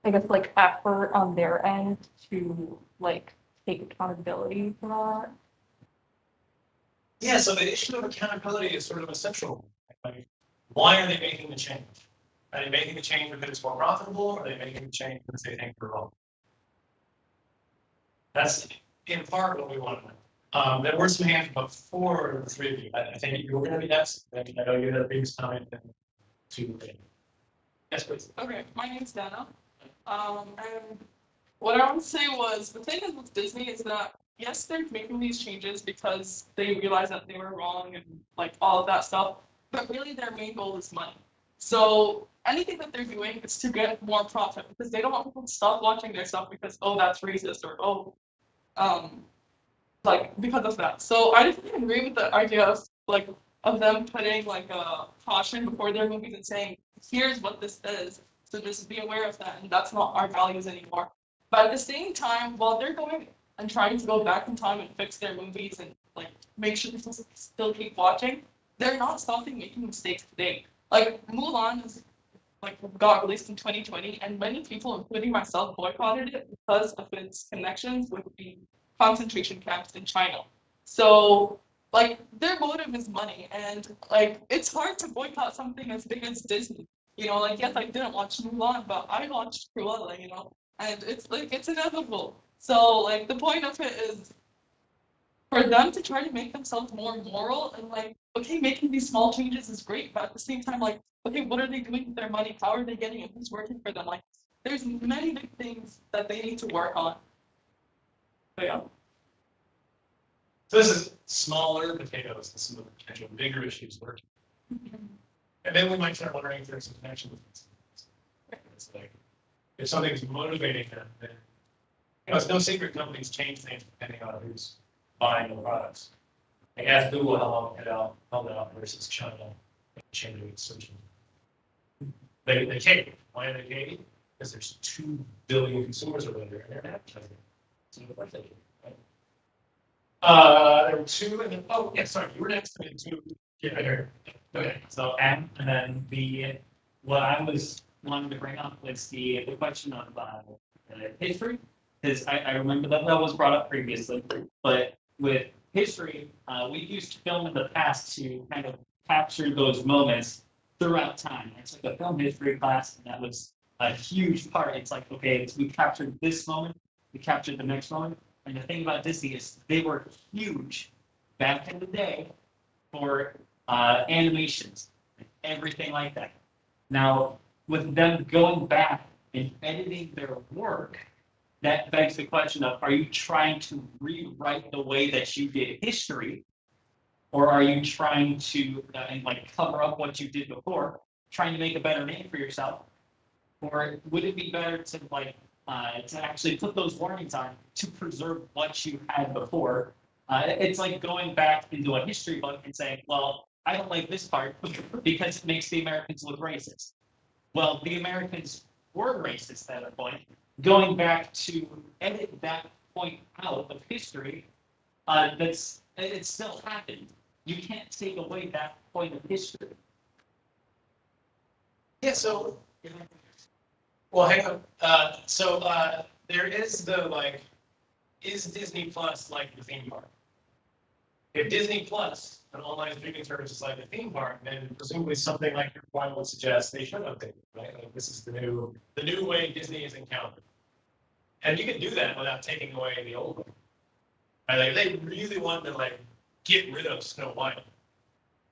I guess, like effort on their end to like take accountability for that. Yeah, so the issue of accountability is sort of a central one. Like, why are they making the change? Are they making the change because it's more profitable, or are they making the change because they think we're wrong? That's in part what we want to know. There were some hands before the three of you. I think you were going to be next. I know you had a biggest comment and two. Yes, please. Okay, my name's Dana. And what I want to say was the thing is with Disney is that yes, they're making these changes because they realize that they were wrong and like all of that stuff, but really their main goal is money. So anything that they're doing is to get more profit because they don't want people to stop watching their stuff because oh that's racist or oh like because of that. So I just agree with the idea of like of them putting like a caution before their movies and saying here's what this is. So just be aware of that, and that's not our values anymore. But at the same time, while they're going and trying to go back in time and fix their movies and like make sure people still keep watching, they're not stopping making mistakes today. Like Mulan is like got released in 2020, and many people, including myself, boycotted it because of its connections with the concentration camps in China. So like their motive is money, and like it's hard to boycott something as big as Disney. You know, like yes, I didn't watch Mulan, but I watched Cruella, you know, and it's like it's inevitable. So like the point of it is for them to try to make themselves more moral and like, okay, making these small changes is great, but at the same time, like, okay, what are they doing with their money? How are they getting it? Who's working for them? Like, there's many big things that they need to work on. So, yeah. So this is smaller potatoes and some of the potential bigger issues working. And then we might start wondering if there's some connection with this. It's like, if something's motivating them, then, you know, it's no secret companies change things depending on who's buying the products. Like ask Google how long it held out versus China changing its search. They caved. Why did they cave? Because there's 2 billion consumers over there and they're advertising. So what they do, right? There were 2 and then yeah, sorry, you were next. And 2. Yeah, I heard. Okay. So and then what I was wanting to bring up was the question of history, because I remember that was brought up previously, but with history, we used film in the past to kind of capture those moments throughout time. I took a film history class, and that was a huge part. It's like, okay, we captured this moment, we captured the next moment. And the thing about Disney is they were huge back in the day for animations, everything like that. Now, with them going back and editing their work, that begs the question of, are you trying to rewrite the way that you did history? Or are you trying to and like cover up what you did before, trying to make a better name for yourself? Or would it be better to like, to actually put those warnings on to preserve what you had before? It's like going back into a history book and saying, well, I don't like this part because it makes the Americans look racist. Well, the Americans were racist at a point. Going back to edit that point out of history, it still happened. You can't take away that point of history. Yeah, so, well, hang on. There is the like, is Disney Plus like the theme park? If Disney Plus, an online streaming service, is like a theme park, then presumably something like your point would suggest they should update it, right? Like this is the new way Disney is encountered. And you can do that without taking away the old one. Right? Like if they really want to like get rid of Snow White,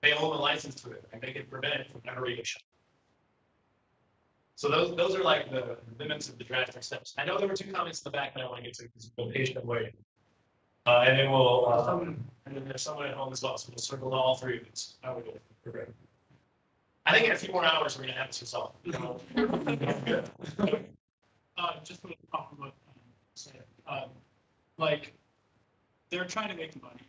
they own the license to it, and they can prevent it from ever being shown. So those are like the limits of the drastic steps. I know there were two comments in the back that I want to get to because you've been patient and waiting. And then we'll, and then there's someone at home as well, so we'll circle to all three of these. How we doing? We're great. I think in a few more hours, we're gonna have this resolved. Just to compliment, like, they're trying to make money.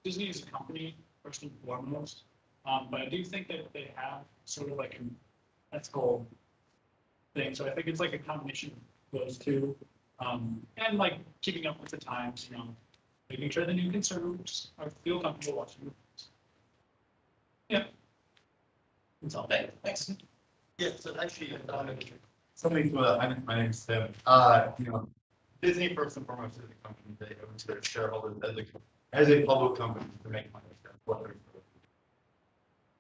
Disney is a company, first and foremost, but I do think that they have sort of like an ethical thing, so I think it's like a combination of those two. And like keeping up with the times, making sure the new consumers feel comfortable watching it. Yeah. It's all bad. Thanks. Yeah, so actually, something to, my name's Tim. Disney first and foremost is a company they owe to their shareholders as a public company to make money. That's what they're doing.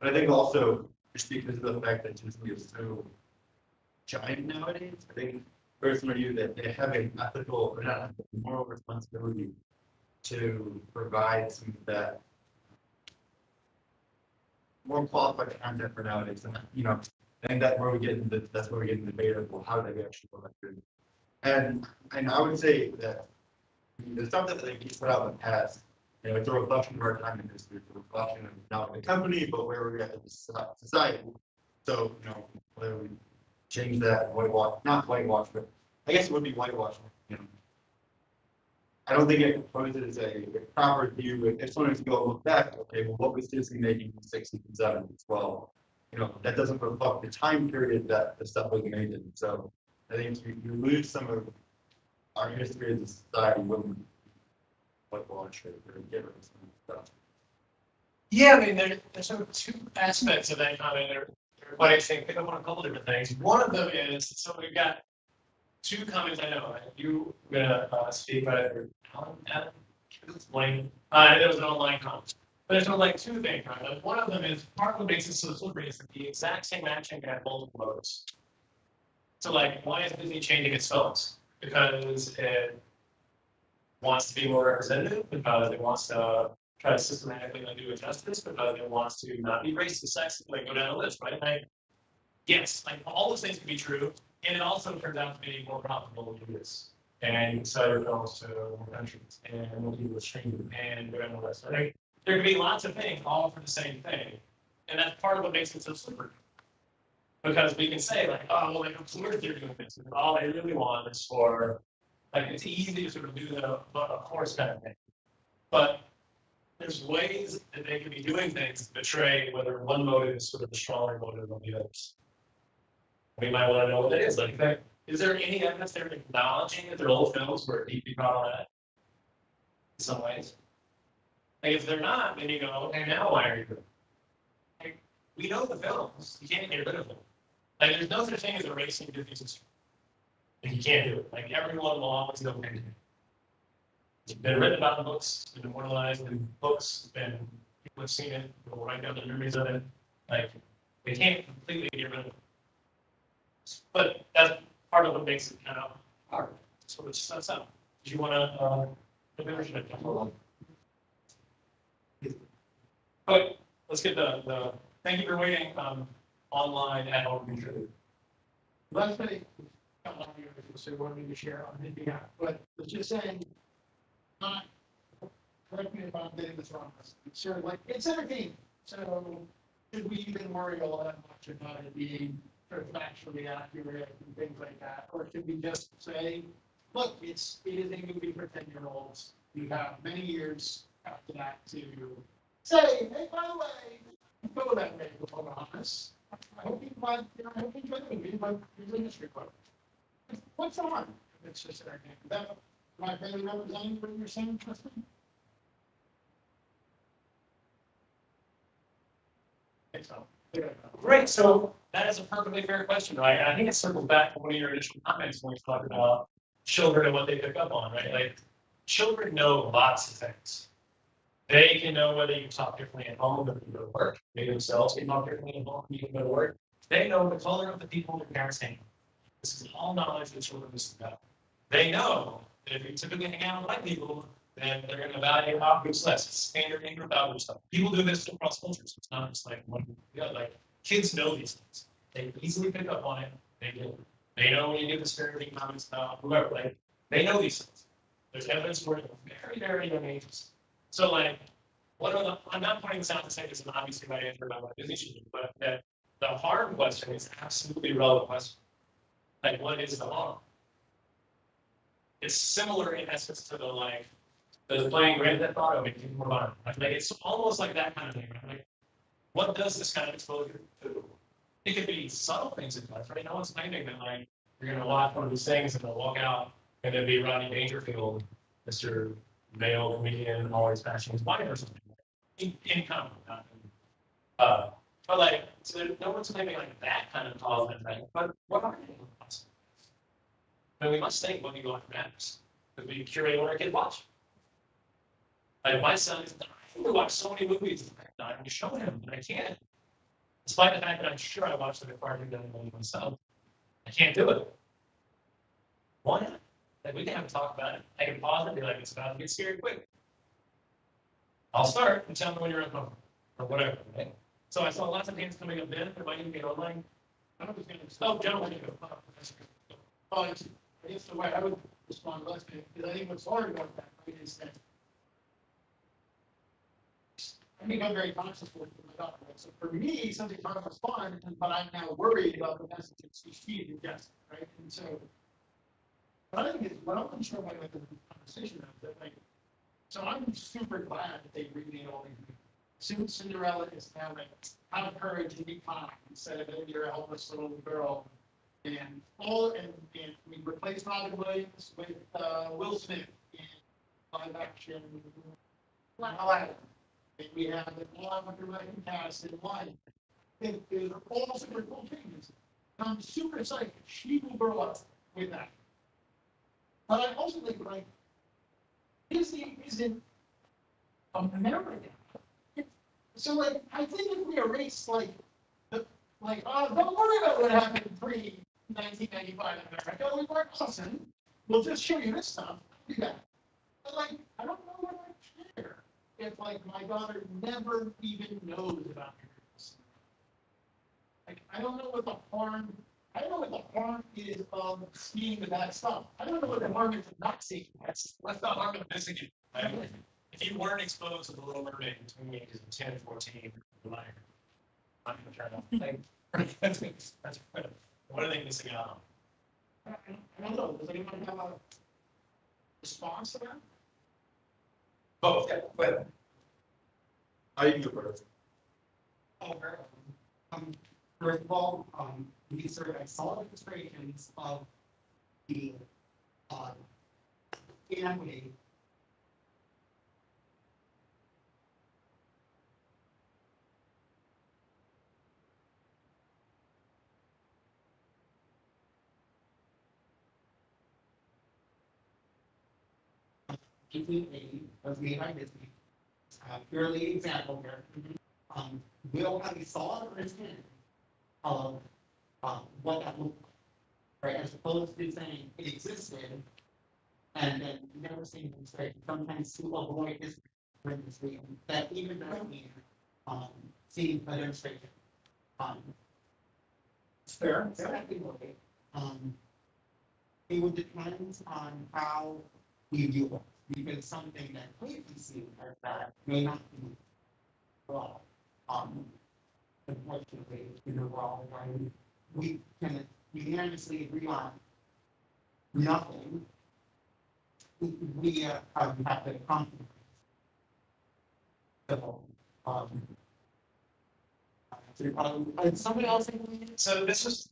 But I think also just because of the fact that Disney is so giant nowadays, I think personally you that they have an ethical, or not ethical, moral responsibility to provide some of that more qualified content for nowadays. And I think that's where we get into the debate of, well, how do they actually go after it? And I would say that the stuff that they put out in the past, it's a reflection of our time in history, it's a reflection of not the company, but where we're at as a society. So, whether we change that, not whitewash, but I guess it would be whitewashing, I don't think it poses a proper view. If someone to go look back, okay, well, what was Disney making in the 60s and 70s? Well, that doesn't reflect the time period that the stuff was made in. So I think you lose some of our history as a society when whitewash it or get rid of some stuff. Yeah, I mean, there's sort of two aspects of that comment. Everybody think pick up on a couple different things. One of them is, so we've got two comments I know. You were gonna speak about it. Adam, explain. There was an online comment. But there's sort of like two things, right? One of them is part of what makes it so slippery is that the exact same action can have multiple motives. So like, why is Disney changing its phones? Because it wants to be more representative, because it wants to try to systematically undo injustice, because it wants to not be racist, sexist, like go down the list, right? Yes, like all those things can be true, and it also turns out to be more profitable to do this. And sell your films to more countries, and more people stream, and go down the list. Right? There can be lots of things all for the same thing, and that's part of what makes it so slippery. Because we can say like, oh, well, like, of course they're doing this, and all they really want is for, like, it's easy to sort of do the of course kind of thing. But there's ways that they can be doing things to betray whether one motive is sort of the stronger motive than the others. We might want to know what that is. Like, is there any evidence they're acknowledging that their old films were deeply problematic in some ways? Like, if they're not, then you go, okay, now why are you doing it? Like, we know the films. You can't get rid of them. Like, there's no such thing as erasing Disney's history. Like, you can't do it. Like, everyone will always go into it. It's been written about in books, it's been immortalized in books, people have seen it, people write down their memories of it. Like, they can't completely get rid of it. But that's part of what makes it kind of hard. So it's just out. Do you want to but let's get the thank you for waiting online at home. Let's say, say what we share on the behalf, but it's just saying, correct me if I'm getting this wrong. Sure, like it's entertaining. So should we even worry all that much about it being sort of factually accurate and things like that? Or should we just say, look, it is a movie for 10-year-olds. You have many years after that to say, hey, by the way, go that way before honest. I hope you find, I hope you enjoy the movie, but here's an industry quote. What's on? It's just an example. That, am I fairly representing what you're saying, Tristan? I think so. Great, so that is a perfectly fair question, right? And I think it circles back to one of your initial comments when we talked about children and what they pick up on, right? Like, children know lots of things. They can know whether you talk differently at home than you go to work. They themselves can talk differently at home than you can go to work. They know the color of the people their parents hang with. This is all knowledge that children just know. They know that if you typically hang out with white people, then they're going to value opposites less. It's standard English value stuff. People do this across cultures. It's not just like one. Yeah, like kids know these things. They easily pick up on it. They do. They know when you give disparaging comments about whoever. Like they know these things. There's evidence for it at very, very young ages. So like, I'm not pointing this out to say this is obviously my answer about what Disney should do, but that the harm question is absolutely relevant question. Like, what is the harm? It's similar in essence to the like, does playing Grand Theft Auto make you more violent? Like it's almost like that kind of thing, right? Like, what does this kind of exposure do? It could be subtle things in life, right? No one's claiming that like you're gonna watch one of these things and they'll walk out and then be Rodney Dangerfield, Mr. Male comedian, always bashing his wife or something. In common. But like, so no one's claiming like that kind of cause and effect. But what are they? I mean, we must think what we go after matters. Because we curate what our kids watch. Like my son is dying to watch so many movies. I'm to show him, but I can't. Despite the fact that I'm sure I watched them far too than myself. I can't do it. Why not? Like we can have a talk about it. I can pause it and be like, it's about to get scary quick. I'll start and tell me when you're uncomfortable or whatever, right? So I saw lots of hands coming up then. Am I going to get online? I was going to say, oh, gentlemen, I guess the way I would respond to that, because I think what's hard about that is that I think I'm very conscious of my daughter. So for me, something hard was fun, but I'm now worried about the messages she ingests, right? And so, but I think it's what I'm sure about the conversation of that, like, so I'm super glad that they remade all these. Cinderella is now like, have courage and be kind instead of you're a helpless little girl. And we replaced Robin Williams with Will Smith in live action Aladdin. And we have the American cast in one. They're all super cool changes. I'm super excited. She will grow up with that. But I also think like Disney isn't American. So like I think if we erase like don't worry about what happened pre-1995 in America. We weren't awesome. We'll just show you this stuff. Yeah. But like I don't know what I care if like my daughter never even knows about this. Like I don't know what the harm. I don't know what the harm is of seeing the bad stuff. I don't know what the harm is of not seeing. That's the harm of missing it. If you weren't exposed to the Little Mermaid between the ages of 10 and 14, you're lying. I'm gonna try to that's what are they missing out on? I don't know. Does anyone have a response to that? Oh, yeah, but I do first. First of all, these are solid illustrations of the family. Was made by Disney. Purely example here. Will have a solid understanding of what that looked like, right? As opposed to saying it existed and then never seeing it straight. Sometimes to avoid this that even doesn't mean seeing the demonstration. Fair. Secondly, it would depend on how we view it. Because something that we see as bad may not be well. Unfortunately, we're all going we can unanimously agree on nothing, we have to compromise. So, and somebody else. So this is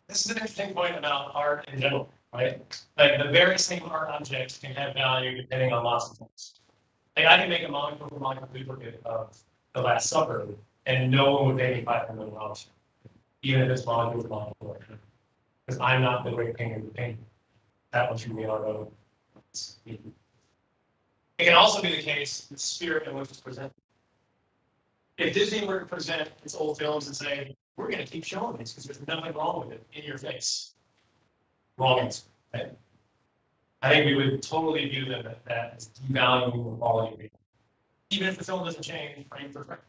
an interesting point about art in general, right? Like the very same art objects can have value depending on lots of things. Like I can make a monumental duplicate of The Last Supper, and no one would pay me $500, even if it's monumental, because I'm not the great painter who painted it. That one should be our own. It can also be the case, the spirit in which it's presented. If Disney were to present its old films and say, we're going to keep showing these because there's nothing wrong with it in your face. Wrong answer, right? I think we would totally view them as devaluing the quality of it. Even if the film doesn't change frame for frame.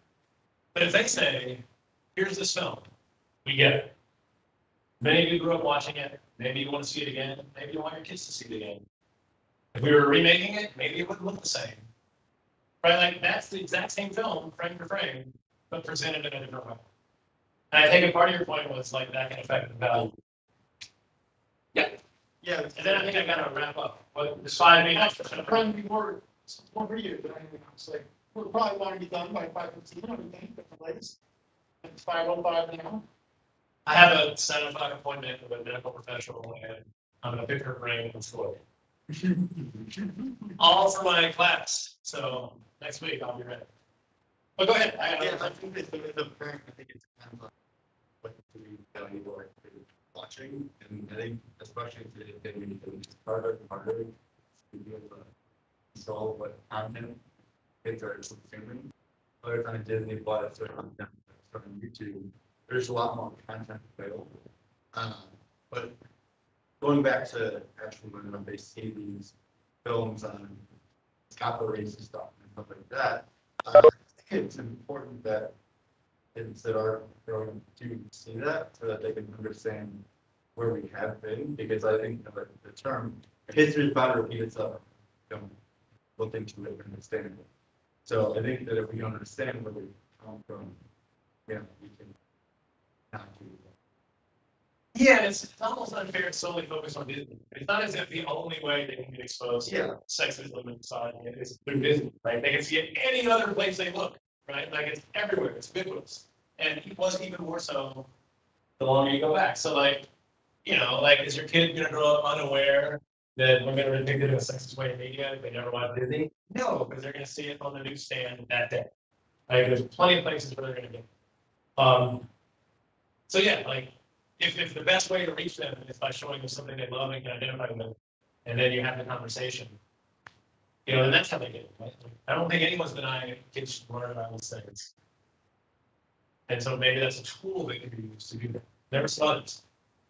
But if they say, here's this film, we get it. Many of you grew up watching it, maybe you want to see it again, maybe you want your kids to see it again. If we were remaking it, maybe it wouldn't look the same. Right, like that's the exact same film, frame for frame, but presented in a different way. And I think a part of your point was like that can affect the value. Yeah. Yeah, and then I think I gotta wrap up. But the 5 minutes, Trying to be more for you, but anything else, like, we'll probably want to be done by 5:15, I would think, at the latest. It's 5:05 now. I have a 7 o'clock appointment with a medical professional, and I'm gonna pick her brain and slow. All for my class. So next week I'll be ready. But go ahead. I think it's the parent, I think it's kind of what we value or watching, and I think especially if they need to harder and harder to be able to control what content kids are consuming. Whether it's on Disney Plus or on YouTube, there's a lot more content available. But going back to actually when they see these films on copyrights and stuff like that, I think it's important that kids that are growing to see that so that they can understand where we have been, because I think the term history is bound to repeat itself. Don't look into it and understand it. So I think that if we understand where we come from, we can not do that. Yeah, it's almost unfair to solely focus on Disney. It's not as if the only way they can get exposed to sexism in society is through Disney, right? They can see it any other place they look, right? Like it's everywhere, it's ubiquitous. And it was even more so the longer you go back. So like, like is your kid gonna grow up unaware that we're gonna depict it in a sexist way in media if they never watch Disney? No, because they're gonna see it on the newsstand that day. Like there's plenty of places where they're gonna get. So yeah, like if the best way to reach them is by showing them something they love and can identify with, and then you have the conversation, then that's how they get it. Right? I don't think anyone's denying kids should learn about these things. And so maybe that's a tool that can be used to do that. Never saw it.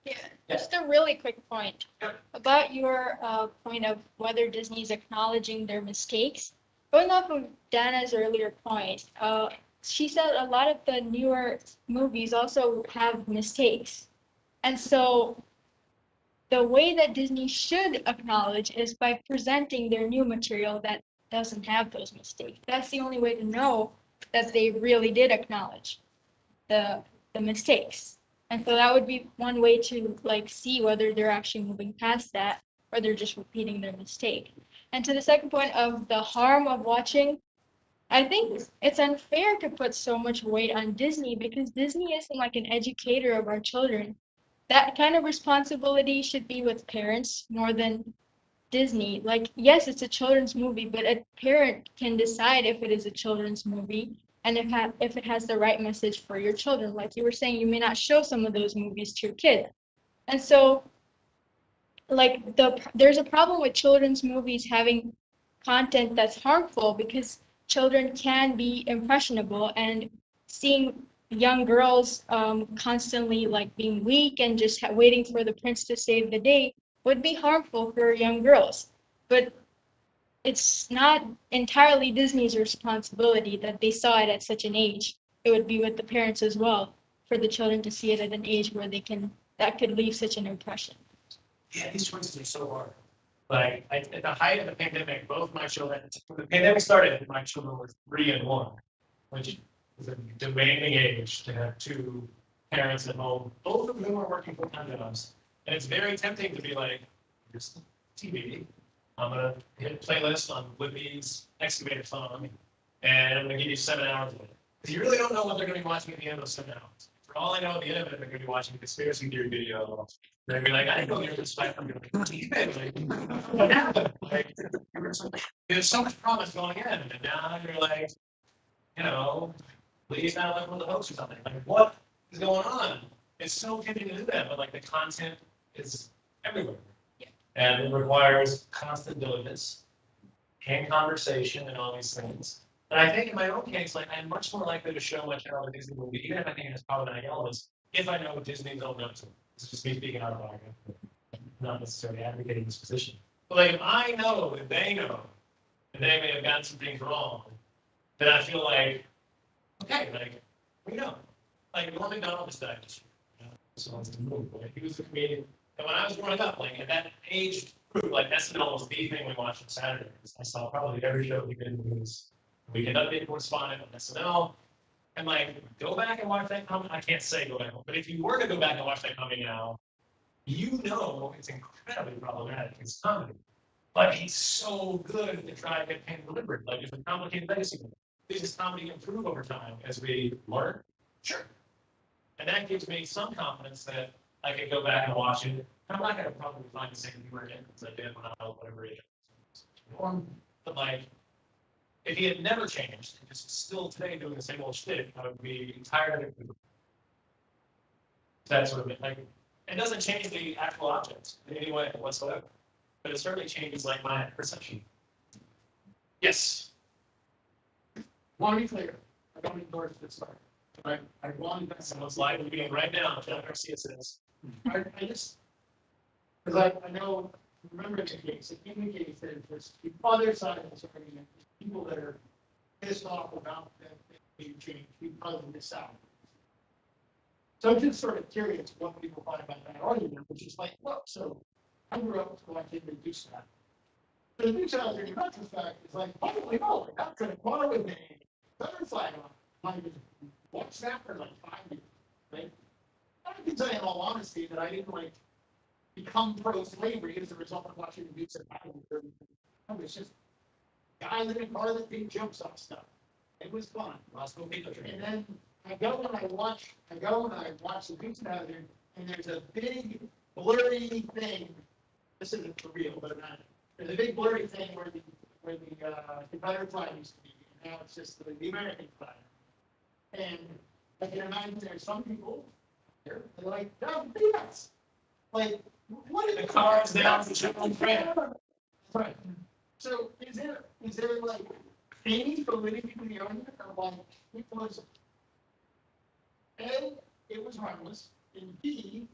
Yeah, just a really quick point about your point of whether Disney is acknowledging their mistakes. Going off of Dana's earlier point, she said a lot of the newer movies also have mistakes. And so the way that Disney should acknowledge is by presenting their new material that doesn't have those mistakes. That's the only way to know that they really did acknowledge the mistakes. And so that would be one way to see whether they're actually moving past that or they're just repeating their mistake. And to the second point of the harm of watching, I think it's unfair to put so much weight on Disney because Disney isn't like an educator of our children. That kind of responsibility should be with parents more than Disney. Like, yes, it's a children's movie, but a parent can decide if it is a children's movie and if it has the right message for your children. Like you were saying, you may not show some of those movies to your kid. And so, there's a problem with children's movies having content that's harmful because children can be impressionable, and seeing young girls constantly being weak and just waiting for the prince to save the day would be harmful for young girls. But it's not entirely Disney's responsibility that they saw it at such an age. It would be with the parents as well for the children to see it at an age where that could leave such an impression. Yeah, these choices are so hard. At the height of the pandemic, both my children, when the pandemic started, my children were 3 and 1, which is a demanding age to have 2 parents at home, both of whom are working full-time jobs. And it's very tempting to be like, here's TV. I'm gonna hit a playlist on Libby's excavator song, and I'm gonna give you 7 hours of it. Because you really don't know what they're gonna be watching at the end of those 7 hours. For all I know, at the end of it, they're gonna be watching a conspiracy theory video. They're gonna be like, I didn't go near this fight. I'm gonna be like, what happened? Like, there's so much promise going in, and now you're like, you know, Lee's not like one of the hosts or something. Like, what is going on? It's so tempting to do that, but like the content is everywhere. Yeah. And it requires constant diligence and conversation and all these things. And I think in my own case, like I'm much more likely to show my child a Disney movie, even if I think it has problematic elements, if I know Disney's own up to it. This is just me speaking out of line, not necessarily advocating this position. But like if I know that they know that they may have gotten some things wrong, then I feel like, okay, like we know. Like Norm Macdonald just died this year. So it's a movie, like, he was a comedian. And when I was growing up, like at that age group, like SNL was the thing we watched on Saturdays. I saw probably every show he did in the movies. Weekend Update correspondent on SNL. And like, go back and watch that comedy. I can't say go back, but if you were to go back and watch that comedy now, you know it's incredibly problematic. It's comedy. But he's so good to try to get pain delivered. Like it's a complicated legacy. Does this comedy improve over time as we learn? Sure. And that gives me some confidence that I can go back and watch it. I'm not going to probably find the same humor again as I did when I was whatever age. But like, if he had never changed and just still today doing the same old shit, I would be tired of it. That sort of like, it doesn't change the actual object in any way whatsoever, but it certainly changes like my perception. Yes. Want to be clear, I don't endorse this part. I want to. Someone's live meeting right now. John Garcia says. I just, because I know, remember in the case, in the case, there's the other side of this argument, people that are pissed off about that being changed because of this out. So I'm just sort of curious what people thought about that argument, which is like, look, so I grew up watching the Deuce that. The Deuce out in retrospect is like, holy moly, that's an equality with a butterfly on. I watched that for like 5 years, right? I can say in all honesty that I didn't like become pro-slavery as a result of watching the Dukes of Hazzard. I was just guys in a car that did jumps off stuff. It was fun. And then I go and I watch the Dukes of Hazzard, and there's a big blurry thing. This isn't for real, but there's a big blurry thing where the Confederate flag used to be, and now it's just the American flag. And I can imagine there's some people here, they're like, oh, peanuts. Like, what is the cars down the chicken friend? Right. So is there like any validity to the argument of like it was A, it was harmless, and B,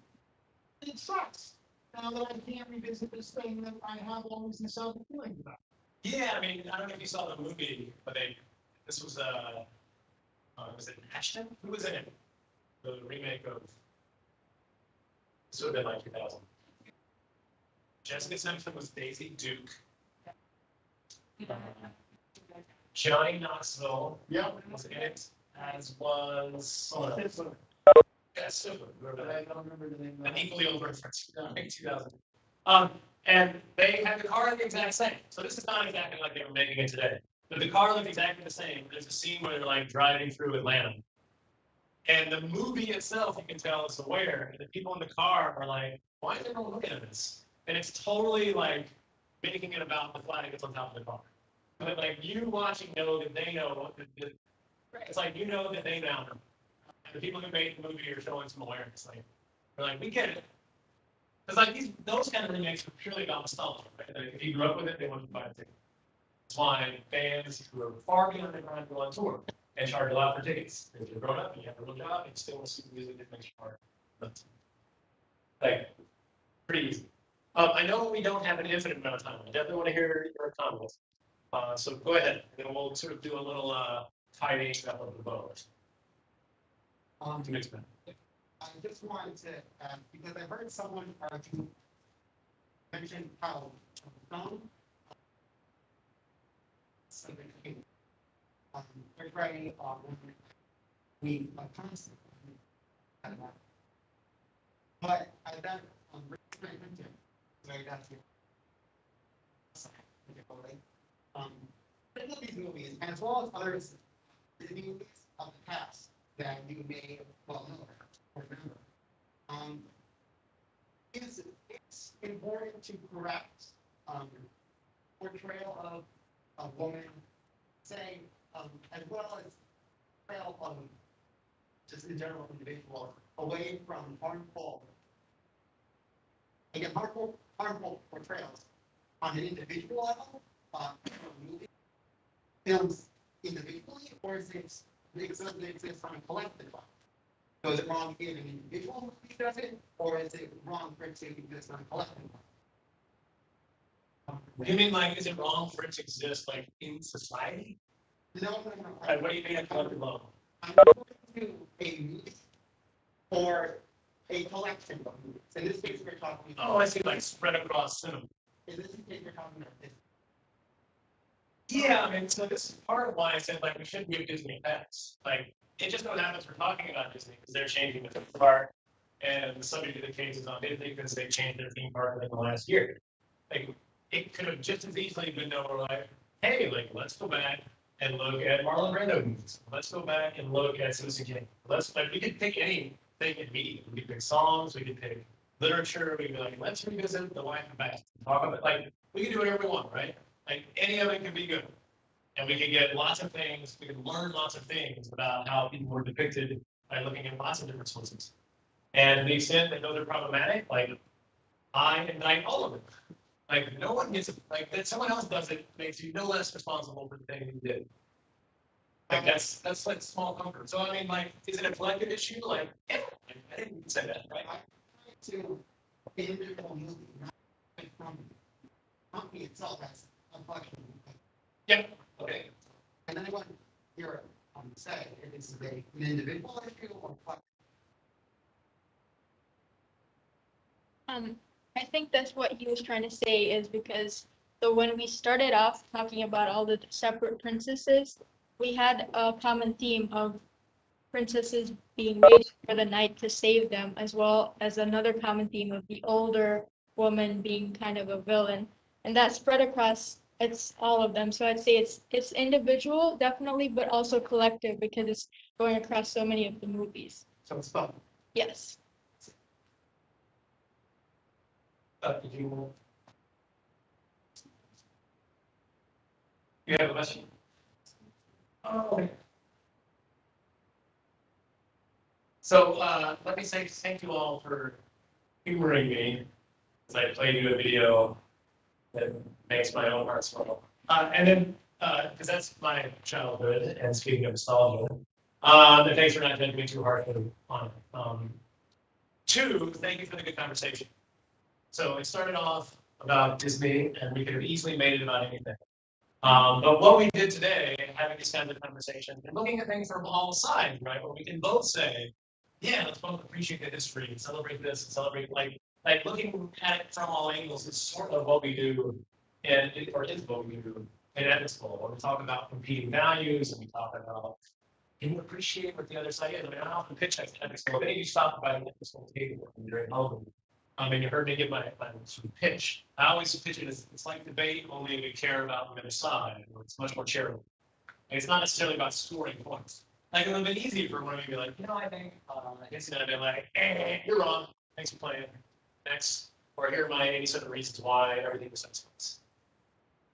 it sucks. Now that I can't revisit this thing that I have always nostalgic feelings about. Yeah, I mean, I don't know if you saw the movie, but this was it Ashton? Who was in it? The remake of, this would have been like 2000. Jessica Simpson was Daisy Duke. Johnny Knoxville was in it, as was I don't remember the name. an equally old reference, 2000. And they had the car the exact same. So this is not exactly like they were making it today. But the car looked exactly the same. There's a scene where they're like driving through Atlanta. And the movie itself, you can tell, is aware. And the people in the car are like, why is everyone looking at this? And it's totally like making it about the flag that's on top of the car. But like you watching know that they know. It's like you know that they now know. And the people who made the movie are showing some awareness. Like they're like, we get it. Because like those kind of remakes are purely about nostalgia. Right? Like, if you grew up with it, they want to buy a ticket. That's why fans who are far beyond their prime go on tour and charge a lot for tickets. If you're grown up and you have a real job, and you still want to see the music that makes you hard. But like, pretty easy. I know we don't have an infinite amount of time. I definitely want to hear your comments. So go ahead, and then we'll sort of do a little tidying up of the boat. To mix it. I just wanted to, because I heard someone argue, mention how phone, everybody, we constantly, But I bet very that's but in these movies, as well as others, Disney movies of the past that you may well know or remember, it's important to correct portrayal of a woman, say, as well as portrayal of just in general individual away from harmful, again, harmful portrayals on an individual level, movie, films individually, or is it something that exists on a collective level? So is it wrong if an individual movie does it, or is it wrong for it to exist on a collective level? You mean like, is it wrong for it to exist like in society? No. Like, what do you mean at collective level? I'm referring to a movie or a collection of movies. In this case, we're talking. Oh, I see, like spread across cinema. In this case, we're talking about this. Yeah, I mean, so this is part of why I said like we should give Disney a pass. Like, it just so happens we're talking about Disney because they're changing the theme park, and the subject of the case is on Disney because they changed their theme park in the last year. Like, it could have just as easily been known like, hey, like let's go back and look at Marlon Brando movies. Let's go back and look at Citizen Kane. Let's like we could pick anything in media. We could pick songs. We could pick literature. We could be like, let's revisit The Wife and Bath. Talk about like we can do whatever we want, right? Like any of it can be good, and we can get lots of things. We can learn lots of things about how people were depicted by looking at lots of different sources. And the extent that those are problematic, like I indict all of them. Like no one gets like that. Someone else does it makes you no less responsible for the thing you did. Like that's like small comfort. So I mean, like, is it a collective issue? Like, yeah, I didn't say that, right? To the individual movie, not from the company itself as a function. Yep. Okay. And then I want to hear say if it's an individual issue or what. I think that's what he was trying to say is because when we started off talking about all the separate princesses, we had a common theme of princesses being raised for the knight to save them, as well as another common theme of the older woman being kind of a villain. And that spread across it's all of them. So I'd say it's individual, definitely, but also collective because it's going across so many of the movies. So it's fun. Yes. Did you have a question? Oh. So let me say thank you all for humoring me as I played you a video that makes my own heart swell. And then, because that's my childhood, and speaking of nostalgia, and thanks for not judging me too harshly on it. Two, thank you for the good conversation. So it started off about Disney, and we could have easily made it about anything. But what we did today, having this kind of conversation and looking at things from all sides, right? Where we can both say, yeah, let's both appreciate the history and celebrate this and celebrate like looking at it from all angles is sort of what we do or is what we do in Ethics Bowl. When we talk about competing values and we talk about can you appreciate what the other side is? I mean, I often pitch at Ethics Bowl. If any of you stop by the Ethics Bowl table during Melbourne, and you heard me give my sort of pitch. I always pitch it as it's like debate, only we care about the other side, or it's much more charitable. And it's not necessarily about scoring points. Like it would have been easy for one of you to be like, I think, it's gonna be like, you're wrong. Thanks for playing. Next, or here are my 87 reasons why everything was sense.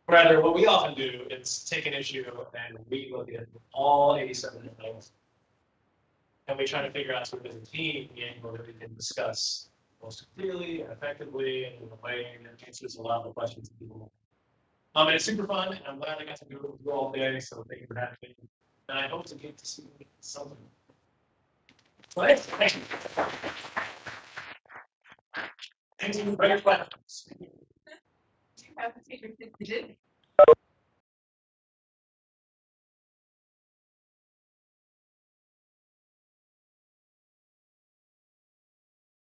Rather, what we often do is take an issue and we look at all 87 things, and we try to figure out sort of as a team the angle that we can discuss most clearly and effectively and in a way that answers a lot of the questions that people want. And it's super fun, and I'm glad I got to do it with you all day, so thank you for having me. And I hope to get to see something. Thank you. Thank you for your questions. Do you have to take your kids to Disney?